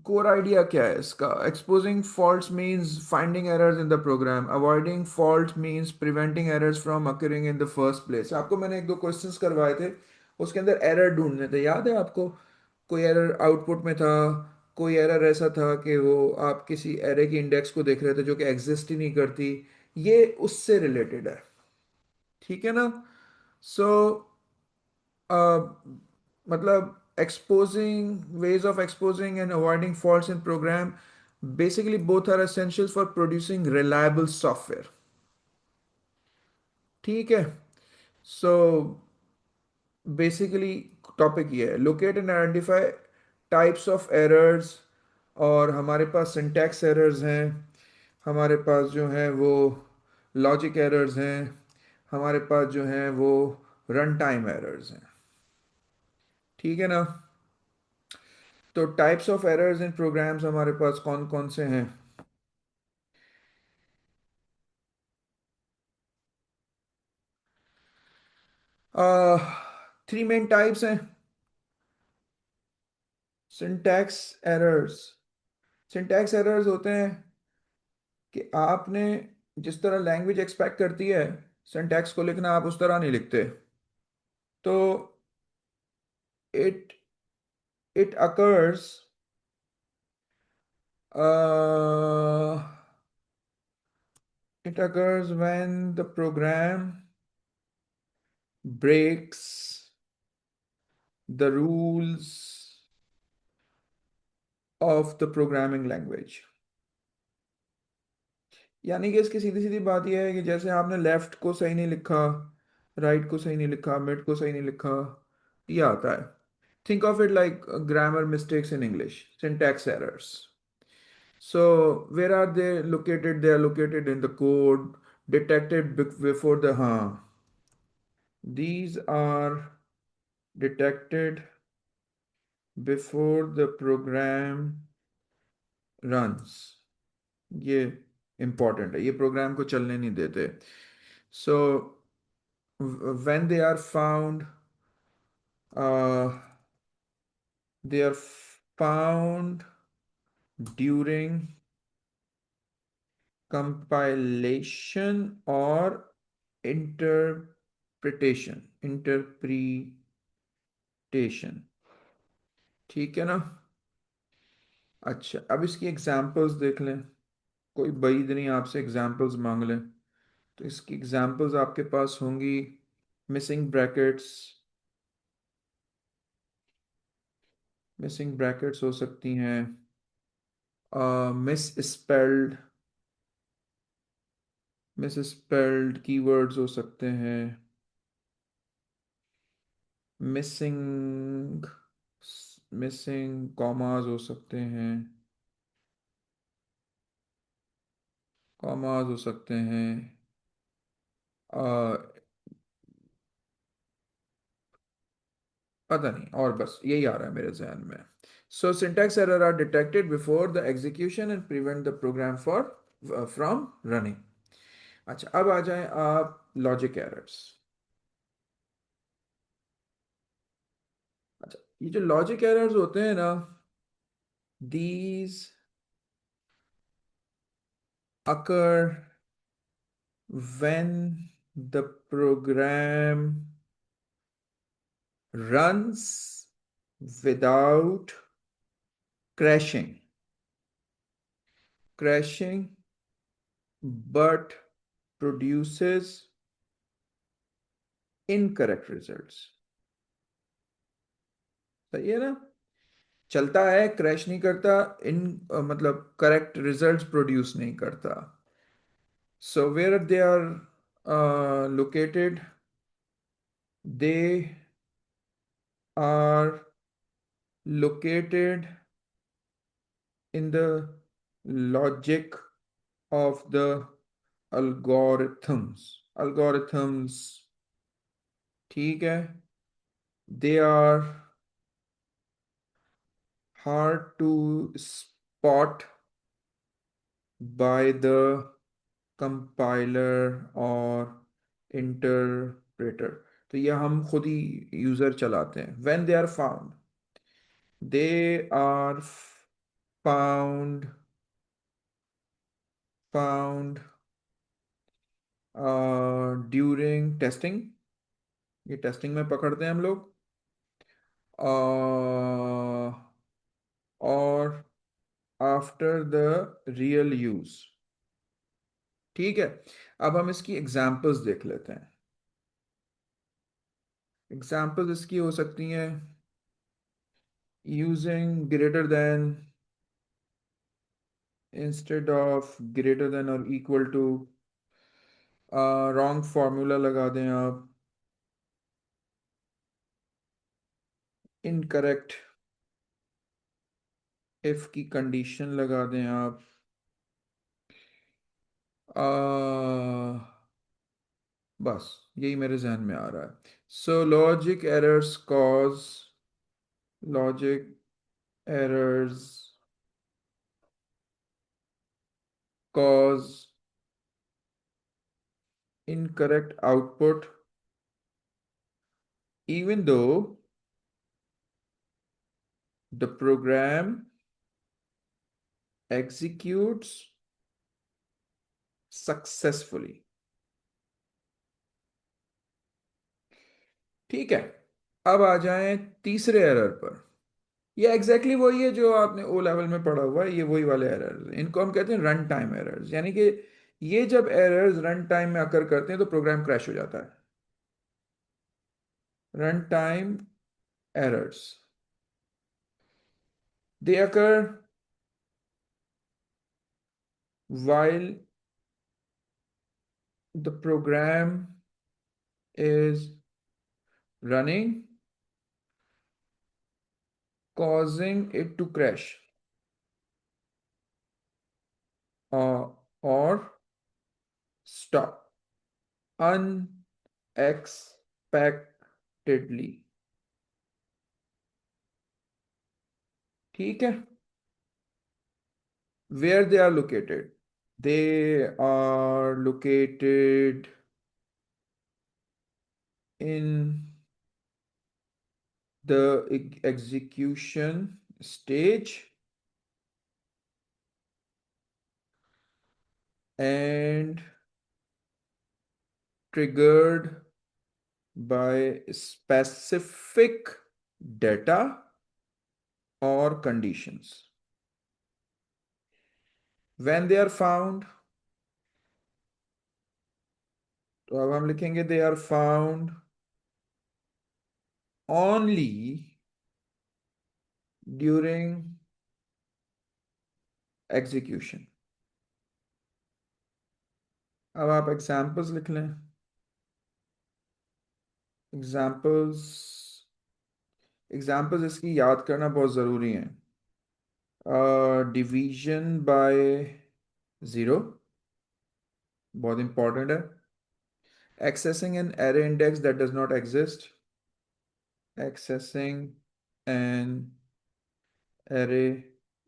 कोर आइडिया क्या है इसका? Exposing faults means finding errors in the program, avoiding faults means preventing errors from occurring in the first place. आपको मैंने एक दो क्वेश्चंस करवाए थे, उसके अंदर एरर ढूंढने थे, याद है आपको? कोई एरर आउटपुट में था, कोई एरर ऐसा था कि वो आप किसी एरे की इंडेक्स को देख रहे थे जो कि एग्जिस्ट ही नहीं करती। ये उससे रिलेटेड है, ठीक है ना? सो मतलब exposing ways of exposing and avoiding faults in program, basically both are essentials for producing reliable software, ठीक है? सो बेसिकली टॉपिक ये है, locate and identify types of errors. और हमारे पास सिंटैक्स एरर्स हैं, हमारे पास जो हैं वो लॉजिक एरर्स हैं, हमारे पास जो हैं वो रन टाइम एरर्स हैं, ठीक है ना? तो types of errors in programs हमारे पास कौन कौन से हैं? थ्री मेन टाइप्स हैं सिंटैक्स एरर्स। सिंटैक्स एरर्स होते हैं कि आपने जिस तरह लैंग्वेज एक्सपेक्ट करती है सिंटैक्स को लिखना, आप उस तरह नहीं लिखते। तो it it occurs it occurs when the program breaks the rules of the programming language। यानी कि इसकी सीधी सीधी बात यह है कि जैसे आपने लेफ्ट को सही नहीं लिखा, राइट को सही नहीं लिखा, मिड को सही नहीं लिखा, ये आता है। Think of it like grammar mistakes in English, syntax errors. So where are they located? They are located in the code, detected before the, हाँ, these are detected before the program runs। ये important है, ये programme को चलने नहीं देते। सो when they are found, uh, they are found during compilation or interpretation, ठीक है ना? अच्छा, अब इसकी एग्जांपल्स देख लें, कोई बईद नहीं आपसे एग्जांपल्स मांग लें। तो इसकी एग्जांपल्स आपके पास होंगी, मिसिंग ब्रैकेट्स, मिसिंग ब्रैकेट्स हो सकती हैं, miss spelled, miss spelled keywords हो सकते हैं, मिसिंग मिसिंग कॉमास हो सकते हैं, कॉमास हो सकते हैं, uh, पता नहीं, और बस यही आ रहा है मेरे जहन में। So syntax error are detected before the execution and prevent the program for from running. अच्छा, अब आ जाएं आप लॉजिक एरर्स। अच्छा, ये जो लॉजिक एरर्स होते हैं ना, these occur when the program runs without crashing, crashing, but produces incorrect results. सही है ना? चलता है, क्रैश नहीं करता, इन मतलब करेक्ट रिजल्ट्स प्रोड्यूस नहीं करता। So where they are located, they are located in the logic of the algorithms, ठीक है? They are hard to spot by the compiler or interpreter। तो ये हम खुद ही यूजर चलाते हैं। when they are found during testing, ये testing में पकड़ते हैं हम लोग। और आफ्टर द रियल यूज, ठीक है? अब हम इसकी एग्जांपल्स देख लेते हैं। एग्जांपल्स इसकी हो सकती हैं using greater than instead of greater than और इक्वल टू, रॉन्ग फॉर्मूला लगा दें आप, इनकरेक्ट इफ की कंडीशन लगा दें आप, बस यही मेरे जहन में आ रहा है। So logic errors cause incorrect output even though the program executes successfully। ठीक है, अब आ जाएं तीसरे एरर पर। ये एग्जैक्टली वही है जो आपने ओ लेवल में पढ़ा हुआ है, ये वही वाले एरर्स, इनको हम कहते हैं रन टाइम एरर्स। यानी कि ये जब एरर्स रन टाइम में अकर करते हैं तो प्रोग्राम क्रैश हो जाता है। Run time errors, they occur while the program is running, causing it to crash, or stop unexpectedly। ठीक है? where they are located, they are located in the execution stage and triggered by specific data or conditions। when they are found, तो अब हम लिखेंगे they are found only during execution। अब आप examples लिख लें। एग्जाम्पल्स एग्जाम्पल्स इसकी याद करना बहुत ज़रूरी है। डिवीजन बाय ज़ीरो बहुत इंपॉर्टेंट है। accessing an array index that does not exist, accessing an array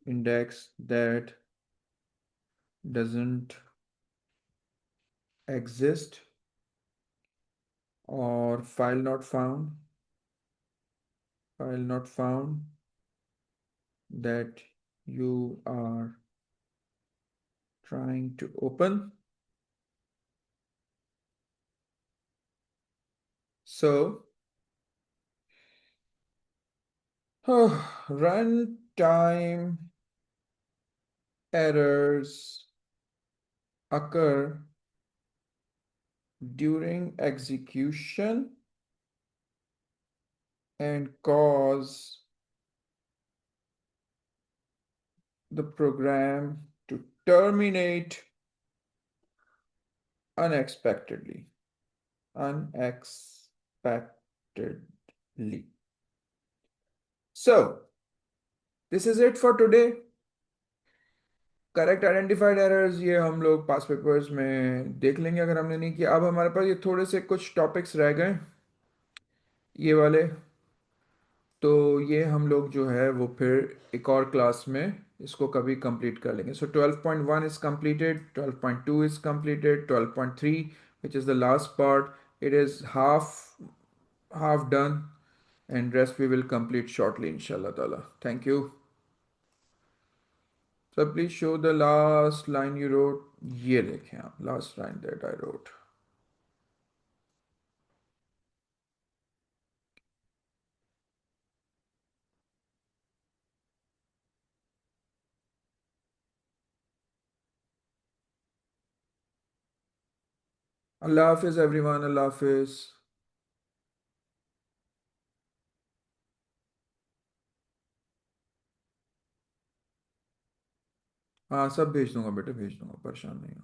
index that doesn't exist, or file not found that you are trying to open। So runtime errors occur during execution and cause the program to terminate unexpectedly. Unexpectedly. So, this is it for today. Correct identified errors ये हम लोग पास papers में देख लेंगे अगर हमने नहीं किया। अब हमारे पास ये थोड़े से कुछ टॉपिक्स रह गए ये वाले, तो ये हम लोग जो है वो फिर एक और क्लास में इसको कभी कंप्लीट कर लेंगे। सो 12.1 is completed, 12.2 is completed, 12.3 which is the last part, it is half done, and rest we will complete shortly inshallah taala. Thank you. So please show the last line you wrote. ये देखें आप, last line that I wrote. अल्लाह हाफिज everyone, अल्लाह हाफिज। हाँ सब भेज दूंगा बेटे, भेज दूंगा, परेशान नहीं हो।